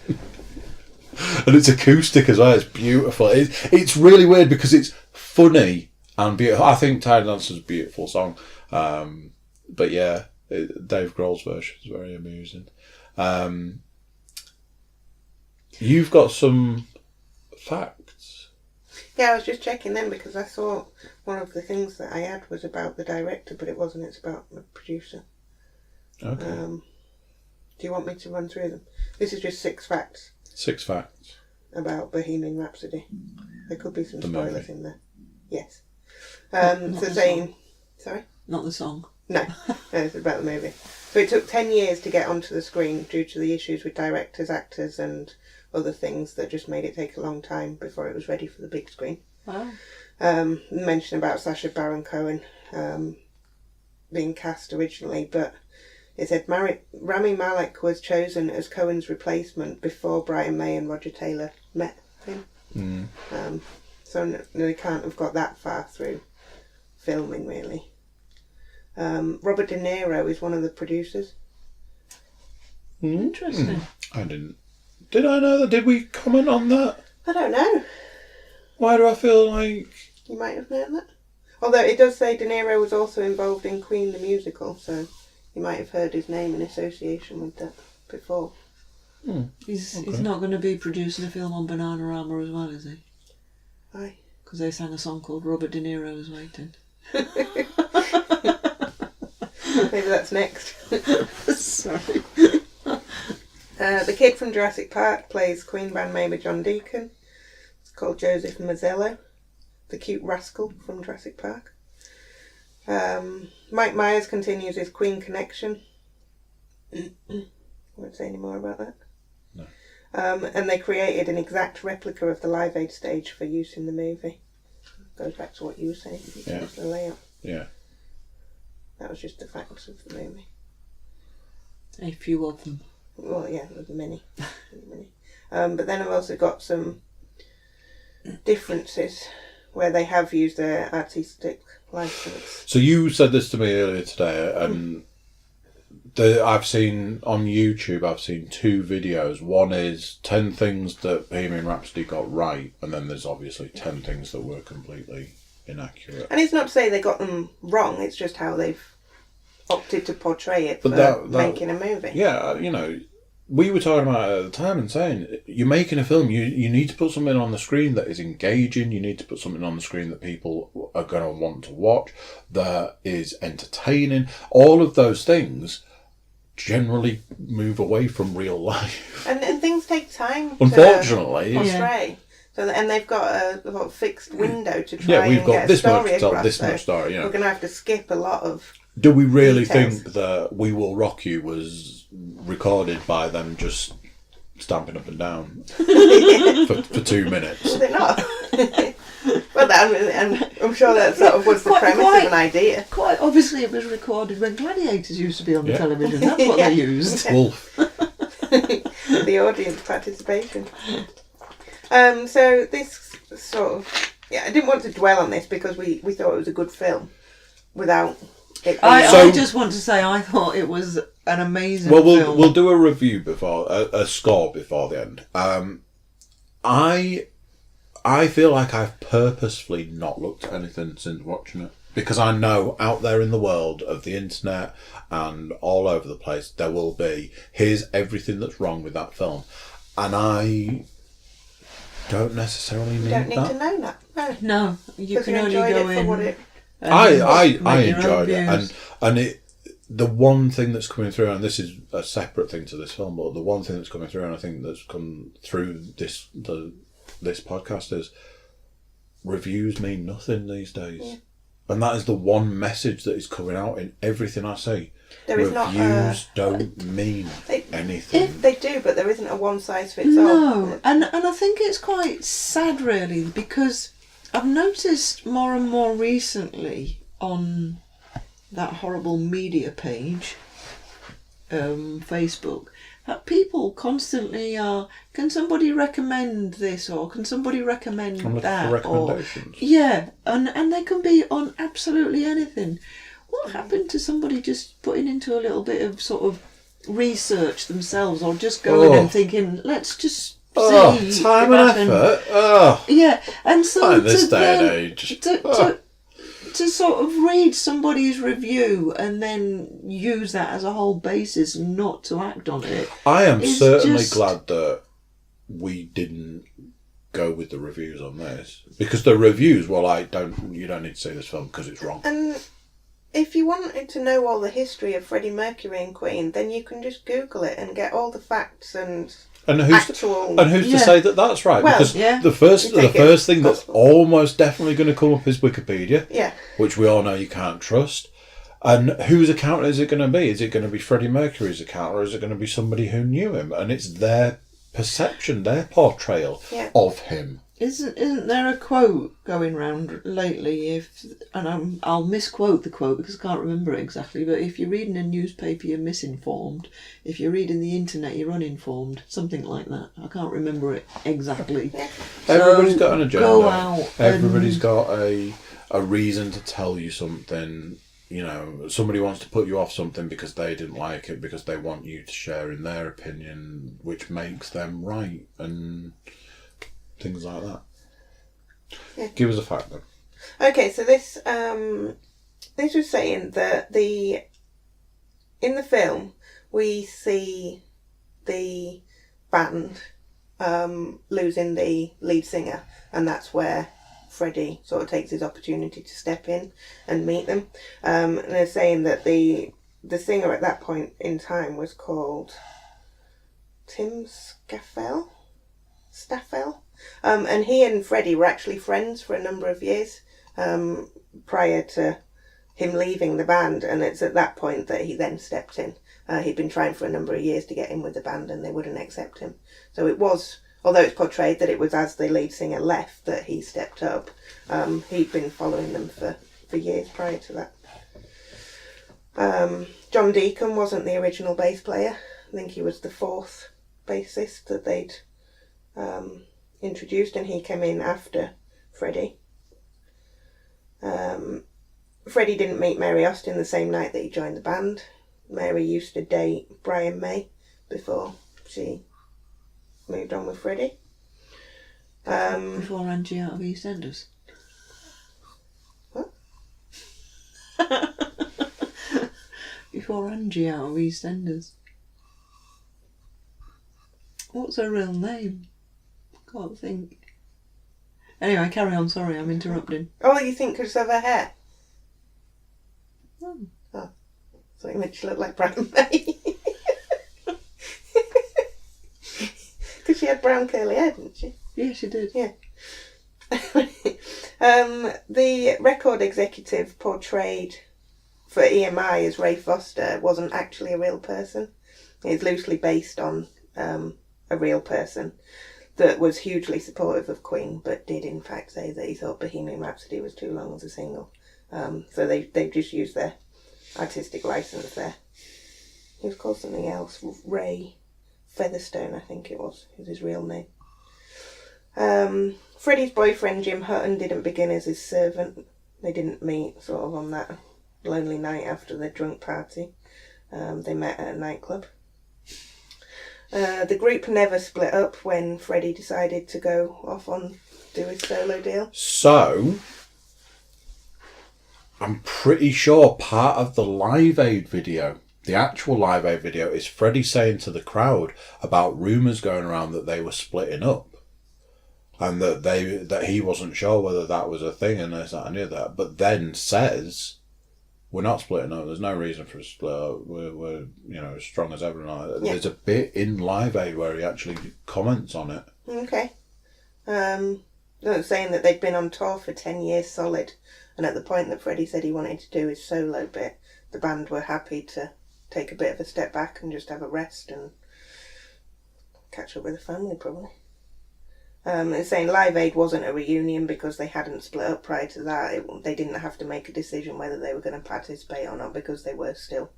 A: And it's acoustic as well. It's beautiful. It's really weird because it's funny and beautiful. I think Tiny Dancer's a beautiful song. But yeah, Dave Grohl's version is very amusing. You've got some facts.
C: Yeah, I was just checking them because I thought one of the things that I had was about the director, but it wasn't. It's about the producer.
A: Okay.
C: Do you want me to run through them? This is just 6 facts.
A: 6 facts.
C: About Bohemian Rhapsody. There could be some spoilers
A: movie.
C: in there. Yes.
B: Not
C: So
B: the
C: saying...
B: song.
C: Sorry?
B: Not the song.
C: No, it's about the movie. So it took 10 years to get onto the screen due to the issues with directors, actors and other things that just made it take a long time before it was ready for the big screen.
B: Wow.
C: Mention about Sacha Baron Cohen being cast originally, but it said Rami Malek was chosen as Cohen's replacement before Brian May and Roger Taylor met him. So they can't have got that far through filming, really. Robert De Niro is one of the producers.
B: Interesting.
A: I didn't. Did I know that? Did we comment on that?
C: I don't know.
A: Why do I feel like...
C: You might have known that. Although it does say De Niro was also involved in Queen the musical, so you might have heard his name in association with that before.
B: He's not going to be producing a film on Bananarama as well, is he?
C: Aye.
B: Because they sang a song called Robert De Niro is Waiting.
C: Maybe that's next.
B: Sorry.
C: The kid from Jurassic Park plays Queen bandmate John Deacon. It's called Joseph Mazzello, the cute rascal from Jurassic Park. Mike Myers continues his Queen connection. Won't say any more about that.
A: No.
C: And they created an exact replica of the Live Aid stage for use in the movie. Goes back to what you were saying.
A: Yeah.
C: The layout.
A: Yeah.
C: That was just the facts of the movie.
B: A few of them.
C: Well, yeah, there's many. Many. But then I've also got some differences where they have used their artistic license.
A: So you said this to me earlier today, and I've seen on YouTube, I've seen 2 videos. One is 10 things that Bohemian Rhapsody got right, and then there's obviously 10 things that were completely inaccurate.
C: And it's not to say they got them wrong, it's just how they've opted to portray it for making a movie.
A: Yeah, we were talking about it at the time and saying, you're making a film, you need to put something on the screen that is engaging, you need to put something on the screen that people are going to want to watch, that is entertaining. All of those things generally move away from real life.
C: And things take time
A: Unfortunately.
C: to portray. So, and they've got a sort of fixed window to try
A: we've
C: and
A: got
C: get a
A: this
C: story
A: much to tell,
C: across.
A: this
C: So
A: much story,
C: we're going to have to skip a lot of...
A: Do we really
C: details.
A: think that We Will Rock You was recorded by them just stamping up and down for 2 minutes?
C: Was it not? Well, I'm sure that sort of was the premise of an idea.
B: Quite obviously, it was recorded when Gladiators used to be on the television. That's what they used.
A: Wolf.
C: The audience participation. So this sort of... Yeah, I didn't want to dwell on this because we thought it was a good film without it being...
B: I just want to say I thought it was an amazing film.
A: We'll do a review before, a score before the end. I feel like I've purposefully not looked at anything since watching it. Because I know out there in the world of the internet and all over the place, there will be, here's everything that's wrong with that film. And I don't necessarily need that.
C: You don't need to know that.
B: No, you can only go in.
A: I enjoyed it. And the one thing that's coming through, and this is a separate thing to this film, but the one thing that's coming through, and I think that's come through this podcast is reviews mean nothing these days. Yeah. And that is the one message that is coming out in everything I see. Reviews don't mean anything.
C: If they do, but there isn't a one size fits all.
B: No, and I think it's quite sad really, because I've noticed more and more recently on that horrible media page, Facebook, that people constantly are, can somebody recommend this or can somebody recommend that?
A: Recommendations.
B: And they can be on absolutely anything. What happened to somebody just putting into a little bit of sort of research themselves, or just going and thinking, let's just see
A: time and effort.
B: Yeah, and so
A: in this day and age.
B: To sort of read somebody's review and then use that as a whole basis and not to act on it.
A: I am certainly glad that we didn't go with the reviews on this, because the reviews were like, you don't need to see this film because it's wrong.
C: And if you wanted to know all the history of Freddie Mercury and Queen, then you can just Google it and get all the facts and who's
A: to say that that's right?
C: Well,
A: because the first thing that's almost definitely going to come up is Wikipedia, which we all know you can't trust. And whose account is it going to be? Is it going to be Freddie Mercury's account, or is it going to be somebody who knew him? And it's their perception, their portrayal of him.
B: Isn't there a quote going round lately? I'll misquote the quote because I can't remember it exactly. But if you're reading a newspaper, you're misinformed. If you're reading the internet, you're uninformed. Something like that. I can't remember it exactly.
A: Everybody's got an agenda.
B: Go out.
A: Everybody's got a reason to tell you something. You know, somebody wants to put you off something because they didn't like it, because they want you to share in their opinion, which makes them right, and things like that. Yeah. Give us a fact then.
C: Okay, so this was saying that in the film we see the band losing the lead singer, and that's where Freddie sort of takes his opportunity to step in and meet them. And they're saying that the singer at that point in time was called Tim Staffel. And he and Freddie were actually friends for a number of years prior to him leaving the band, and it's at that point that he then stepped in. He'd been trying for a number of years to get in with the band and they wouldn't accept him. So it was, although it's portrayed that it was as the lead singer left that he stepped up, he'd been following them for years prior to that. John Deacon wasn't the original bass player. I think he was the fourth bassist that they'd introduced, and he came in after Freddie. Freddie didn't meet Mary Austin the same night that he joined the band. Mary used to date Brian May before she moved on with Freddie.
B: Before Angie out of EastEnders.
C: What?
B: Before Angie out of EastEnders. What's her real name? Can't think. Anyway, carry on. Sorry, I'm interrupting.
C: Oh, you think because of her hair?
B: Oh.
C: So it made she look like Brian May. Because she had brown curly hair, didn't she?
B: Yeah, she did.
C: Yeah. The record executive portrayed for EMI as Ray Foster wasn't actually a real person. It's loosely based on a real person. that was hugely supportive of Queen, but did in fact say that he thought Bohemian Rhapsody was too long as a single. So they just used their artistic license there. He was called something else, Ray Featherstone, I think it was his real name. Freddie's boyfriend Jim Hutton didn't begin as his servant. They didn't meet sort of on that lonely night after the drunk party. They met at a nightclub. The group never split up when Freddie decided to go off on do his solo deal.
A: So, I'm pretty sure part of the Live Aid video, the actual Live Aid video, is Freddie saying to the crowd about rumours going around that they were splitting up. And that he wasn't sure whether that was a thing and this, that and the other. But then says, we're not splitting up. There's no reason for a split up. We're as strong as ever. And There's a bit in Live Aid where he actually comments on it.
C: Okay. They were saying that they'd been on tour for 10 years solid. And at the point that Freddie said he wanted to do his solo bit, the band were happy to take a bit of a step back and just have a rest and catch up with the family, probably. They're saying Live Aid wasn't a reunion because they hadn't split up prior to that. They didn't have to make a decision whether they were going to participate or not because they were still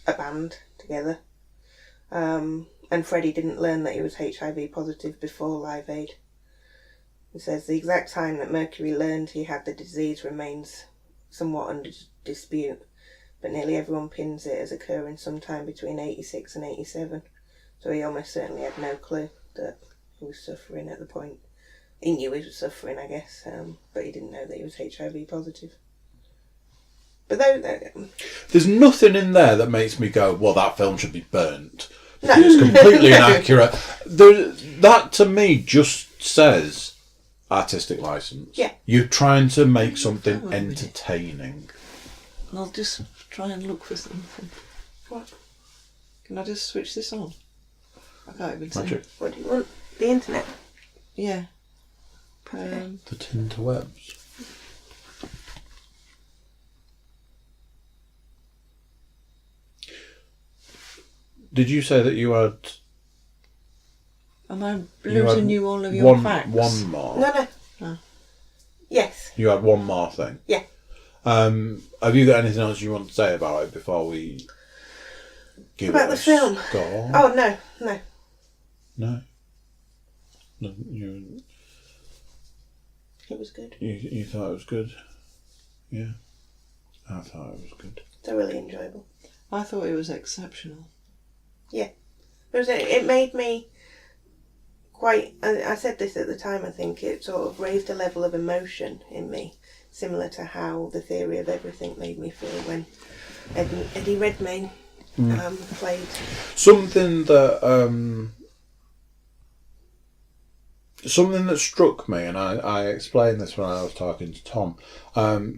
C: a band together. And Freddie didn't learn that he was HIV positive before Live Aid. It says the exact time that Mercury learned he had the disease remains somewhat under dispute, but nearly everyone pins it as occurring sometime between 86 and 87. So he almost certainly had no clue that he was suffering at the point. He knew he was suffering, I guess, but he didn't know that he was HIV positive. But
A: there's nothing in there that makes me go, well, that film should be burnt.
C: No.
A: It's completely inaccurate. That to me just says artistic license.
C: Yeah.
A: You're trying to make something entertaining.
B: And I'll just try and look for something.
C: What?
B: Can I just switch this on? I can't even see.
A: Magic.
C: What do you want? The internet?
B: Yeah.
A: The tinterwebs. Did you say that you had...
B: Am I losing you all of your facts?
A: One more.
C: No.
B: Oh.
C: Yes.
A: You had one more thing.
C: Yeah.
A: Have you got anything else you want to say about it before we give
C: about
A: it
C: the film?
A: Score?
C: Oh no.
A: No. No, you
C: It was good.
A: You thought it was good? Yeah. I thought it was good.
C: Thoroughly enjoyable.
B: I thought it was exceptional.
C: Yeah. It made me quite... I said this at the time, I think. It sort of raised a level of emotion in me, similar to how The Theory of Everything made me feel when Eddie Redmayne played.
A: Something that struck me, and I explained this when I was talking to Tom.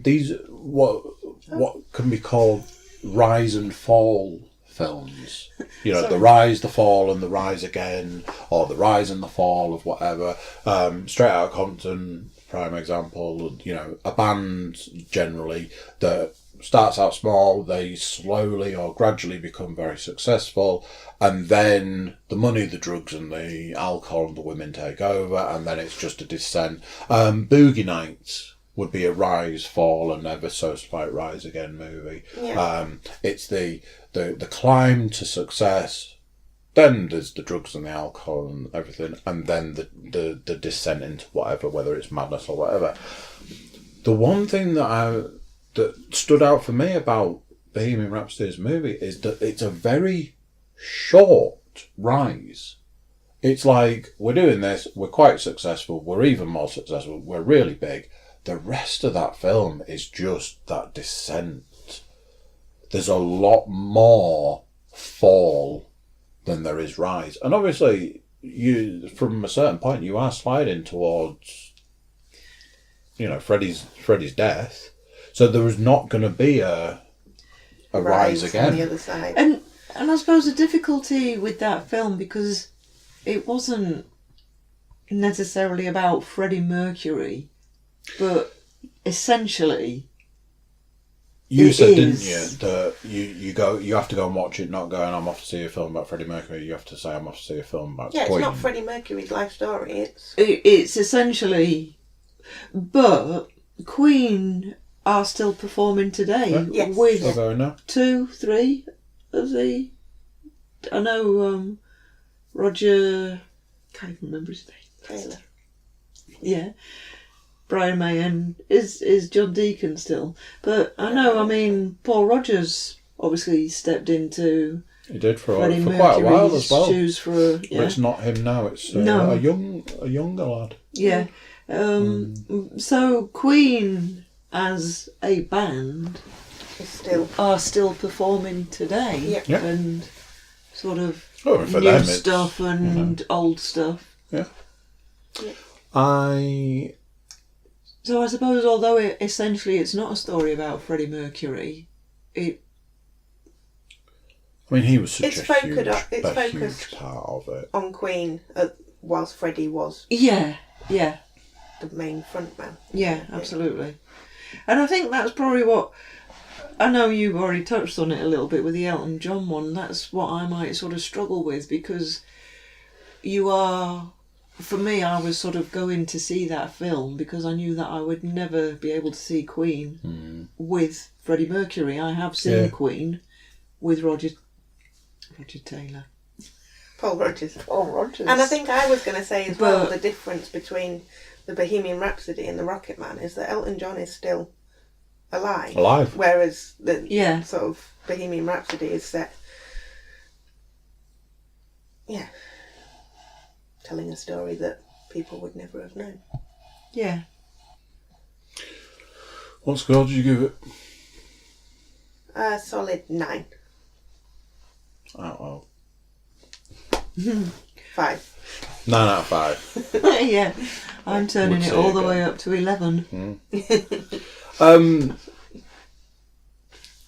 A: These what can be called rise and fall films. The rise, the fall, and the rise again, or the rise and the fall of whatever. Straight Outta Compton, prime example. A band generally that starts out small, they slowly or gradually become very successful, and then the money, the drugs and the alcohol and the women take over, and then it's just a descent. Boogie Nights would be a rise, fall, and ever so slight rise again movie.
C: Yeah.
A: It's the climb to success, then there's the drugs and the alcohol and everything, and then the descent into whatever, whether it's madness or whatever. The one thing that stood out for me about Bohemian Rhapsody's movie is that it's a very short rise. It's like, we're doing this, we're quite successful, we're even more successful, we're really big. The rest of that film is just that descent. There's a lot more fall than there is rise. And obviously, from a certain point, you are sliding towards, Freddie's death. So there was not going to be a rise again.
C: On the other side.
B: And I suppose the difficulty with that film, because it wasn't necessarily about Freddie Mercury, but essentially
A: You
B: It
A: said,
B: is.
A: didn't you, that you have to go and watch it, not going, I'm off to see a film about Freddie Mercury. You have to say, I'm off to see a film about
C: Yeah,
A: Queen.
C: it's not Freddie Mercury's life story.
B: It's essentially, but Queen are still performing today
A: Yeah.
C: Yes.
B: with
A: Still going now?
B: 2, 3 of the. I know Roger. Can't even remember his name.
C: Taylor.
B: Yeah, Brian May and is John Deacon still, but I know. I mean, Paul Rogers obviously stepped into
A: He did for
B: Freddie
A: quite a while
B: Mercury's
A: as well.
B: shoes for
A: But it's not him now. It's
B: No.
A: a younger lad.
B: Yeah. So Queen as a band
C: It's still.
B: are still performing today.
C: Yeah.
A: Yeah.
B: And sort of
A: Oh, for
B: new
A: them, it's-
B: stuff and old stuff.
A: Yeah.
C: Yeah.
B: So I suppose, although essentially it's not a story about Freddie Mercury,
A: I mean, he was such
C: It's
A: a
C: focused
A: huge part of it.
C: on Queen, whilst Freddie was
B: yeah,
C: the main frontman.
B: yeah, absolutely. And I think that's probably what, I know you've already touched on it a little bit with the Elton John one, that's what I might sort of struggle with, because for me, I was sort of going to see that film because I knew that I would never be able to see Queen with Freddie Mercury. I have seen Queen with Roger Taylor.
C: Paul Rogers.
B: Paul Rogers.
C: And I think I was going to say as well,
B: But-
C: the difference between the Bohemian Rhapsody and the Rocket Man is that Elton John is still alive. Whereas the sort of Bohemian Rhapsody is set, telling a story that people would never have known.
B: Yeah.
A: What score did you give it?
C: A solid 9.
A: Oh, well.
C: 5.
A: 9 out of 5.
B: Yeah. I'm turning
A: Would
B: it
A: say
B: all the
A: again.
B: way up to 11.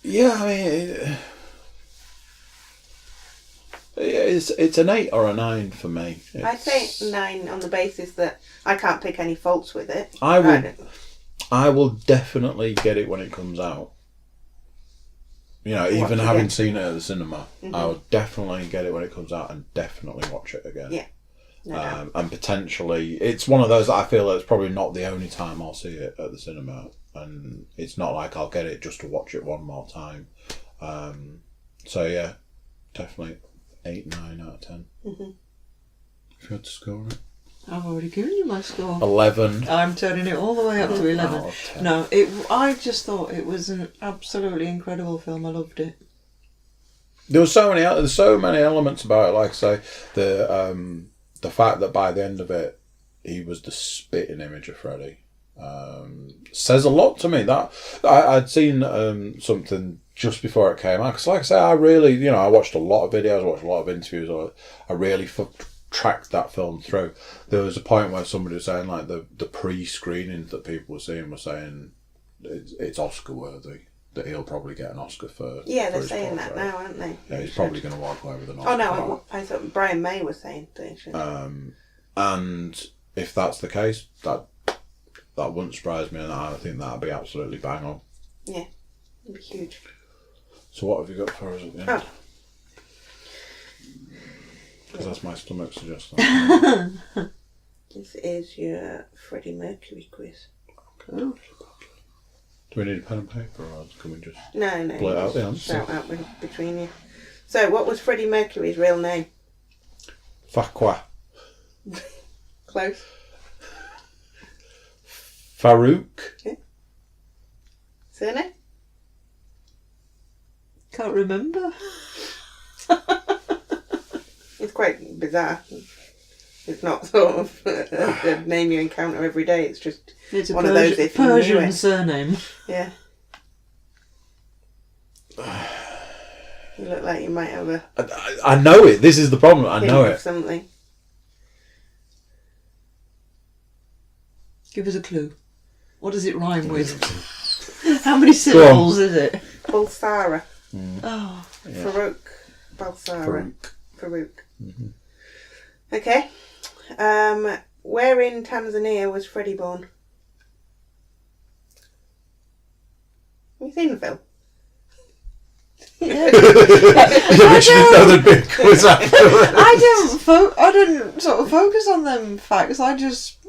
A: Yeah, I mean, it's an 8 or a 9 for me.
C: I'd say 9 on the basis that I can't pick any faults with it.
A: I will definitely get it when it comes out. You know, even having seen it at the cinema, I will definitely get it when it comes out and definitely watch it again.
C: Yeah. No doubt.
A: And potentially, it's one of those that I feel it's probably not the only time I'll see it at the cinema, and it's not like I'll get it just to watch it one more time. So yeah, definitely 8, 9 out of 10. If you had to score it,
B: I've already given you my score.
A: 11.
B: I'm turning it all the way up to 11.
A: Out of 10.
B: No, I just thought it was an absolutely incredible film. I loved it.
A: There's so many elements about it. Like I say, the fact that by the end of it, he was the spitting image of Freddie, says a lot to me. That I'd seen something just before it came out, because like I say, I really, I watched a lot of videos, I watched a lot of interviews. I really tracked that film through. There was a point where somebody was saying, like, the pre-screenings that people were seeing were saying it's Oscar worthy, that he'll probably get an Oscar for.
C: Yeah,
A: for
C: they're
A: his
C: saying that
A: portrait.
C: now, aren't they?
A: Yeah, he's probably going to walk away with an Oscar.
C: Oh no, I thought Brian May was saying they should.
A: And if that's the case, that wouldn't surprise me, and I think that'd be absolutely bang on.
C: Yeah, it'd be huge.
A: So what have you got for us at the end?
C: Oh.
A: Because that's my stomach suggesting.
C: This is your Freddie Mercury quiz.
B: Oh.
A: Do we need a pen and paper, or can we just
C: No,
A: blurt out the
C: just
A: answer?
C: shout out between you. So, what was Freddie Mercury's real name?
A: Fakwa.
C: Close.
A: Farouk.
C: Surname?
B: Can't remember.
C: It's quite bizarre. It's not sort of a name you encounter every day. It's just
B: It's a
C: one of those if you knew
B: Persian
C: it.
B: surname.
C: Yeah. You look like you might have a
A: I know it. This is the problem. I
C: hint
A: know
C: of
A: it.
C: something.
B: Give us a clue. What does it rhyme with? How many syllables is it?
C: Balsara.
B: Oh,
A: Yeah.
C: Farouk. Balsara.
A: Farouk.
C: Farouk. Okay. Where in Tanzania was Freddie born? Have you seen the film?
B: Yeah.
A: We should know there'd be a quiz afterwards.
B: I didn't sort of focus on them facts. I just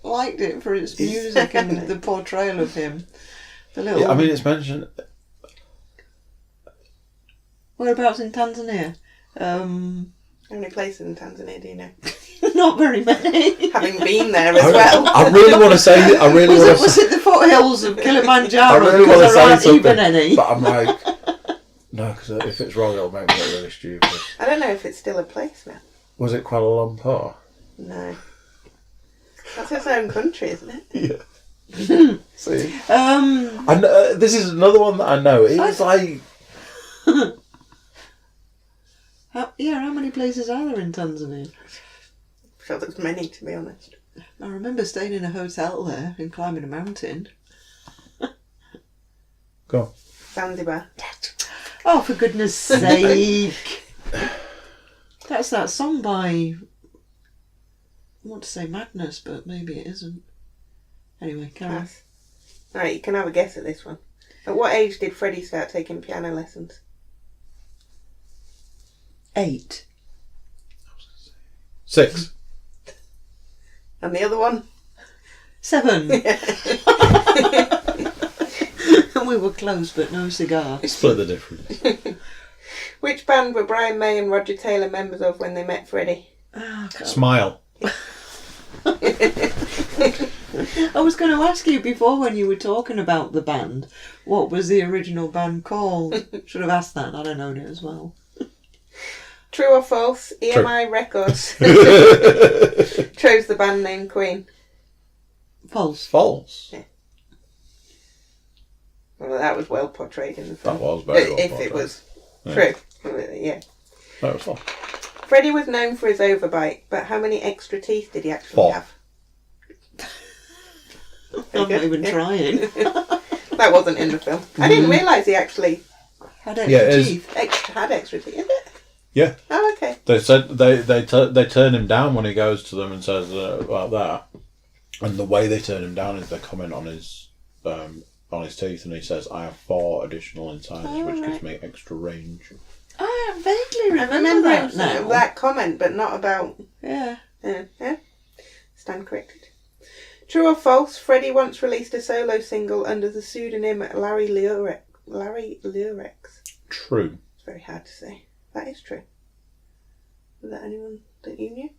B: liked it for its music and the portrayal of him. The little.
A: Yeah, I mean, it's mentioned.
B: Whereabouts in Tanzania?
C: How many places in Tanzania do you know?
B: Not very many.
C: Having been there as well.
A: I really want to say.
B: Was it the foothills of Kilimanjaro?
A: I really want to
B: Because there
A: say
B: aren't
A: something,
B: even any.
A: but I'm like, no, because if it's wrong, it'll make me look really stupid.
C: I don't know if it's still a place now.
A: Was it Kuala Lumpur?
C: No. That's its own country, isn't it?
A: Yeah. See, and this is another one that I know. It's like,
B: how many places are there in Tanzania?
C: I'm sure there's many, to be honest.
B: I remember staying in a hotel there and climbing a mountain.
A: go on.
C: Zanzibar.
B: Oh, for goodness sake! That's that song by. I want to say Madness, but maybe it isn't. Anyway, carry on.
C: Alright, you can have a guess at this one. At what age did Freddie start taking piano lessons?
B: 8.
A: 6.
C: And the other one?
B: 7. We were close, but no cigar.
A: Split the difference.
C: Which band were Brian May and Roger Taylor members of when they met Freddie?
B: Oh, God.
A: Smile.
B: I was going to ask you before when you were talking about the band, what was the original band called? Should have asked that. I'd have known it as well.
C: True or false? EMI Records chose the band name Queen.
B: False.
A: False.
C: Yeah. Well, that was well portrayed in the film.
A: That was very well
C: If
A: portrayed.
C: it was
A: Yeah.
C: true. Yeah.
A: That was false.
C: Freddie was known for his overbite, but how many extra teeth did he actually
A: 4.
C: have?
B: I'm not even trying.
C: That wasn't in the film. I didn't realise he actually
B: Had
A: Yeah, it
B: extra
A: is.
B: teeth.
C: had extra teeth. Is it?
A: Yeah.
C: Oh, okay.
A: They said they turn him down when he goes to them and says about that, and the way they turn him down is they comment on his teeth, and he says, "I have 4 additional incisors, which gives me extra range."
B: I vaguely
C: I
B: remember
C: remember
B: that now.
C: that comment, but not about.
B: Yeah.
C: Yeah. Stand corrected. True or false? Freddie once released a solo single under the pseudonym Larry Lurex.
A: True.
C: It's very hard to say. That is true. Was that anyone that you knew?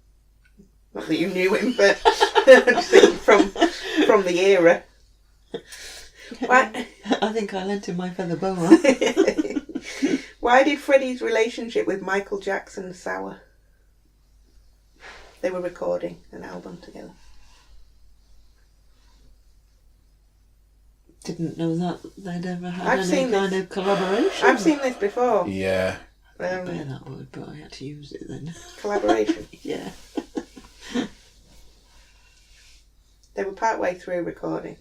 C: Not that you knew him, but I think from the era. Why?
B: I think I lent him my feather boa.
C: Why did Freddie's relationship with Michael Jackson sour? They were recording an album together.
B: Didn't know that they'd ever had
C: I've
B: any
C: seen
B: kind
C: this.
B: of collaboration.
C: I've seen this before.
A: Yeah.
B: I bear that word, but I had to use it then.
C: Collaboration.
B: Yeah.
C: They were part way through recording.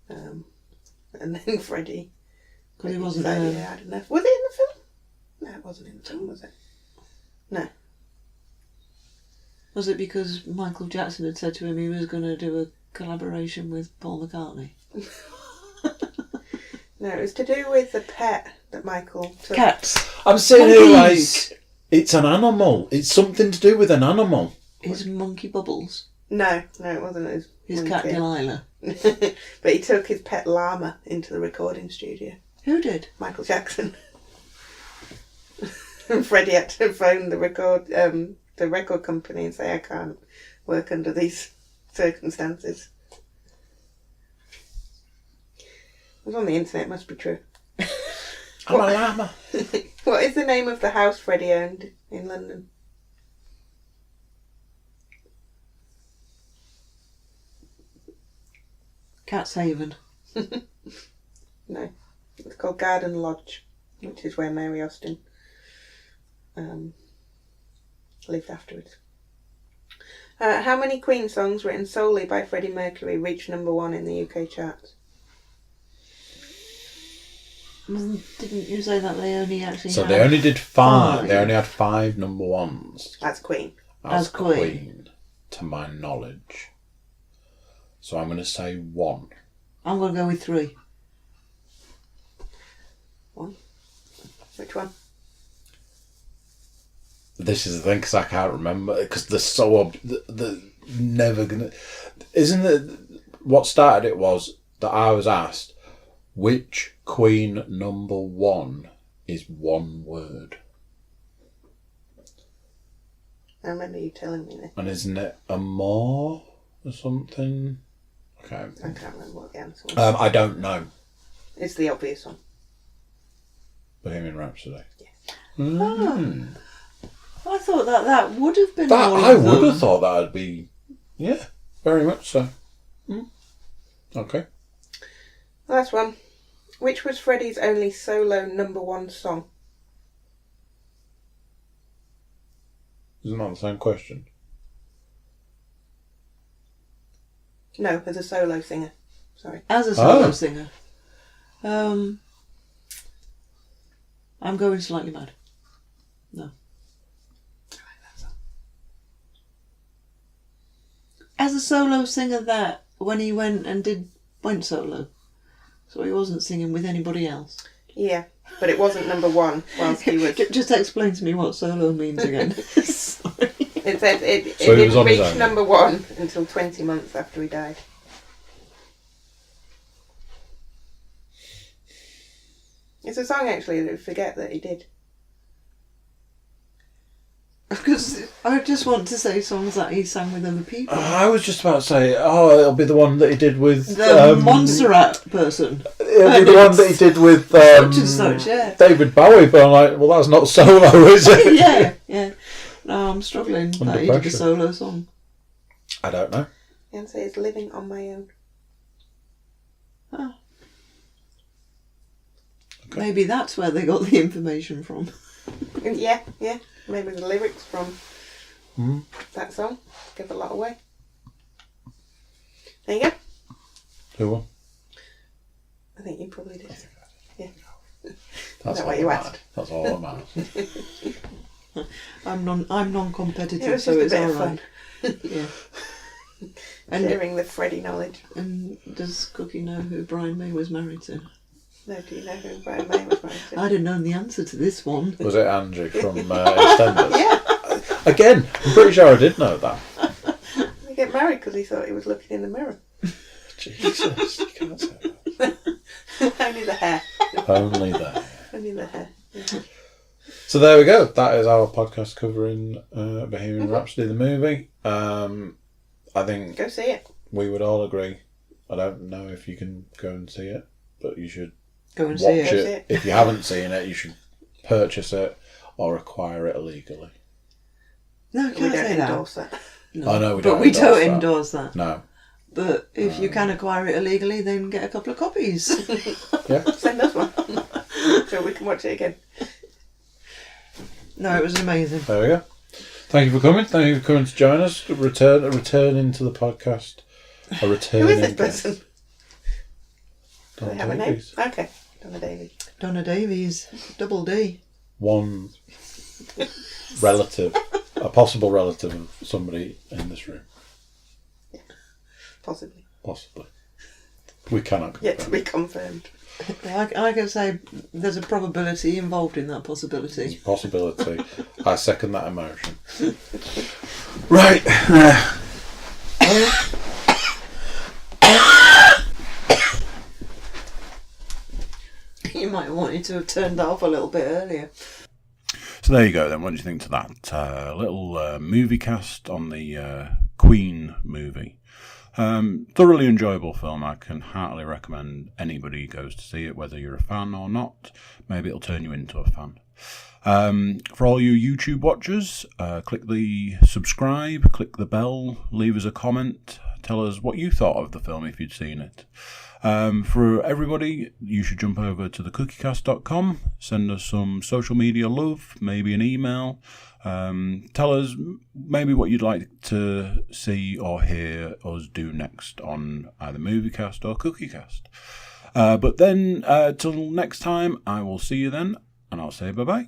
C: And then Freddie.
B: Because he wasn't
C: decided he had enough. Was it in the film? No, it wasn't in the film, was it? No.
B: Was it because Michael Jackson had said to him he was going to do a collaboration with Paul McCartney?
C: No, it was to do with the pet that Michael took.
B: Cats.
A: I'm saying here,
B: Monkeys.
A: like, it's an animal. It's something to do with an animal.
B: His monkey Bubbles.
C: No, it wasn't
B: His
C: monkey.
B: cat Delilah.
C: But he took his pet llama into the recording studio.
B: Who did?
C: Michael Jackson. And Freddie had to phone the record company and say, I can't work under these circumstances. It was on the internet, must be true.
A: I'm a llama.
C: What is the name of the house Freddie owned in London?
B: Cat's Haven.
C: No. It's called Garden Lodge, which is where Mary Austin lived afterwards. How many Queen songs written solely by Freddie Mercury reached number 1 in the UK charts?
B: Didn't you say that they only actually
A: So
B: had
A: they only did 5.
B: 5?
A: They only had 5 number 1s.
C: That's Queen.
B: As Queen.
A: To my knowledge. So I'm going to say 1.
B: I'm going to go with 3.
C: 1. Which one?
A: This is the thing, because I can't remember, because they're so... they're never going to... Isn't it... What started it was that I was asked, which Queen number 1 is one word?
C: I remember you telling me this.
A: And isn't it Amor or something? Okay.
C: I can't remember what the answer was.
A: I don't know.
C: It's the obvious one.
A: Bohemian Rhapsody.
C: Yes.
A: Mm.
B: I thought that would have been
A: That
B: all
A: I
B: of
A: would
B: them.
A: have thought that would be... Yeah, very much so. Mm. Okay.
C: Last one. Which was Freddie's only solo number 1 song?
A: Isn't that the same question?
C: No, as a solo singer. Sorry.
B: As a solo singer. I'm going slightly mad. No.
C: I like that song.
B: As a solo singer, that when he went solo, so he wasn't singing with anybody else.
C: Yeah, but it wasn't number 1 whilst he was...
B: Just explain to me what solo means again. Sorry.
C: It said it
A: So he was
C: didn't
A: on his
C: reach
A: own.
C: number 1 until 20 months after he died. It's a song, actually, that we forget that he did.
B: Because I just want to say songs that he sang with other people.
A: I was just about to say, it'll be the one that he did with...
B: The Montserrat person.
A: It'll be the one that he did with...
B: Such and such, yeah.
A: David Bowie, but I'm like, well, that's not solo, is it?
B: Yeah, yeah. No, I'm struggling
A: Under
B: that he did a
A: pressure.
B: solo song.
A: I don't know.
C: The answer is Living on My Own.
B: Oh.
A: Okay.
B: Maybe that's where they got the information from.
C: Yeah. Maybe the lyrics from
A: Mm.
C: that song give a lot away. There you go.
A: Who won?
C: I think you probably did. Yeah.
A: That's
C: that
A: all
C: what you
A: that
C: asked?
A: That's all that matters.
B: I'm non-competitive,
C: It was
B: so
C: just a
B: it's
C: bit
B: all
C: of
B: right. Yeah. And
C: Sharing the Freddie knowledge.
B: and does Cookie know who Brian May was married to?
C: No, do you know who Brian May was married to?
B: I'd have known the answer to this one.
A: Was it Andrew from EastEnders?
C: Yeah.
A: Again, I'm pretty sure I did know that.
C: He get married because he thought he was looking in the mirror.
A: Jesus, you can't say that.
C: Only the hair.
A: Only there.
C: Only the hair. Yeah.
A: So there we go. That is our podcast covering Bohemian Rhapsody, the movie. I think
C: Go see it.
A: we would all agree. I don't know if you can go and see it, but you should
B: Go and
A: watch
B: see
C: Go
B: it.
C: see it.
A: If you haven't seen it, you should purchase it or acquire it illegally.
B: No, I
C: We
B: can't
C: don't
B: say that.
C: endorse that.
B: No.
A: I know we
B: but
A: don't
B: we don't
A: endorse that.
B: endorse that.
A: No.
B: But if you can acquire it illegally, then get a couple of copies.
A: Yeah.
C: Send us one. So we can watch it again.
B: No, it was amazing.
A: There we go. Thank you for coming. Thank you for coming to join us. Return into the podcast. A return.
C: Who is this person? Do
A: Donna
C: they have a name?
A: Davies.
C: Okay. Donna Davies.
B: Donna Davies, double D.
A: One relative, a possible relative of somebody in this room.
C: Possibly.
A: Possibly. We cannot confirm.
C: Yet to be confirmed.
B: I can say there's a probability involved in that possibility.
A: There's a possibility. I second that emotion. Right.
B: You might want you to have turned that off a little bit earlier.
A: So there you go then. What do you think to that little movie cast on the Queen movie? Thoroughly enjoyable film. I can heartily recommend anybody goes to see it, whether you're a fan or not. Maybe it'll turn you into a fan. For all you YouTube watchers, click the subscribe, click the bell, leave us a comment, tell us what you thought of the film if you'd seen it. For everybody, you should jump over to thecookiecast.com, send us some social media love, maybe an email. Tell us maybe what you'd like to see or hear us do next on either Moviecast or Cookiecast. But then, till next time, I will see you then, and I'll say bye-bye.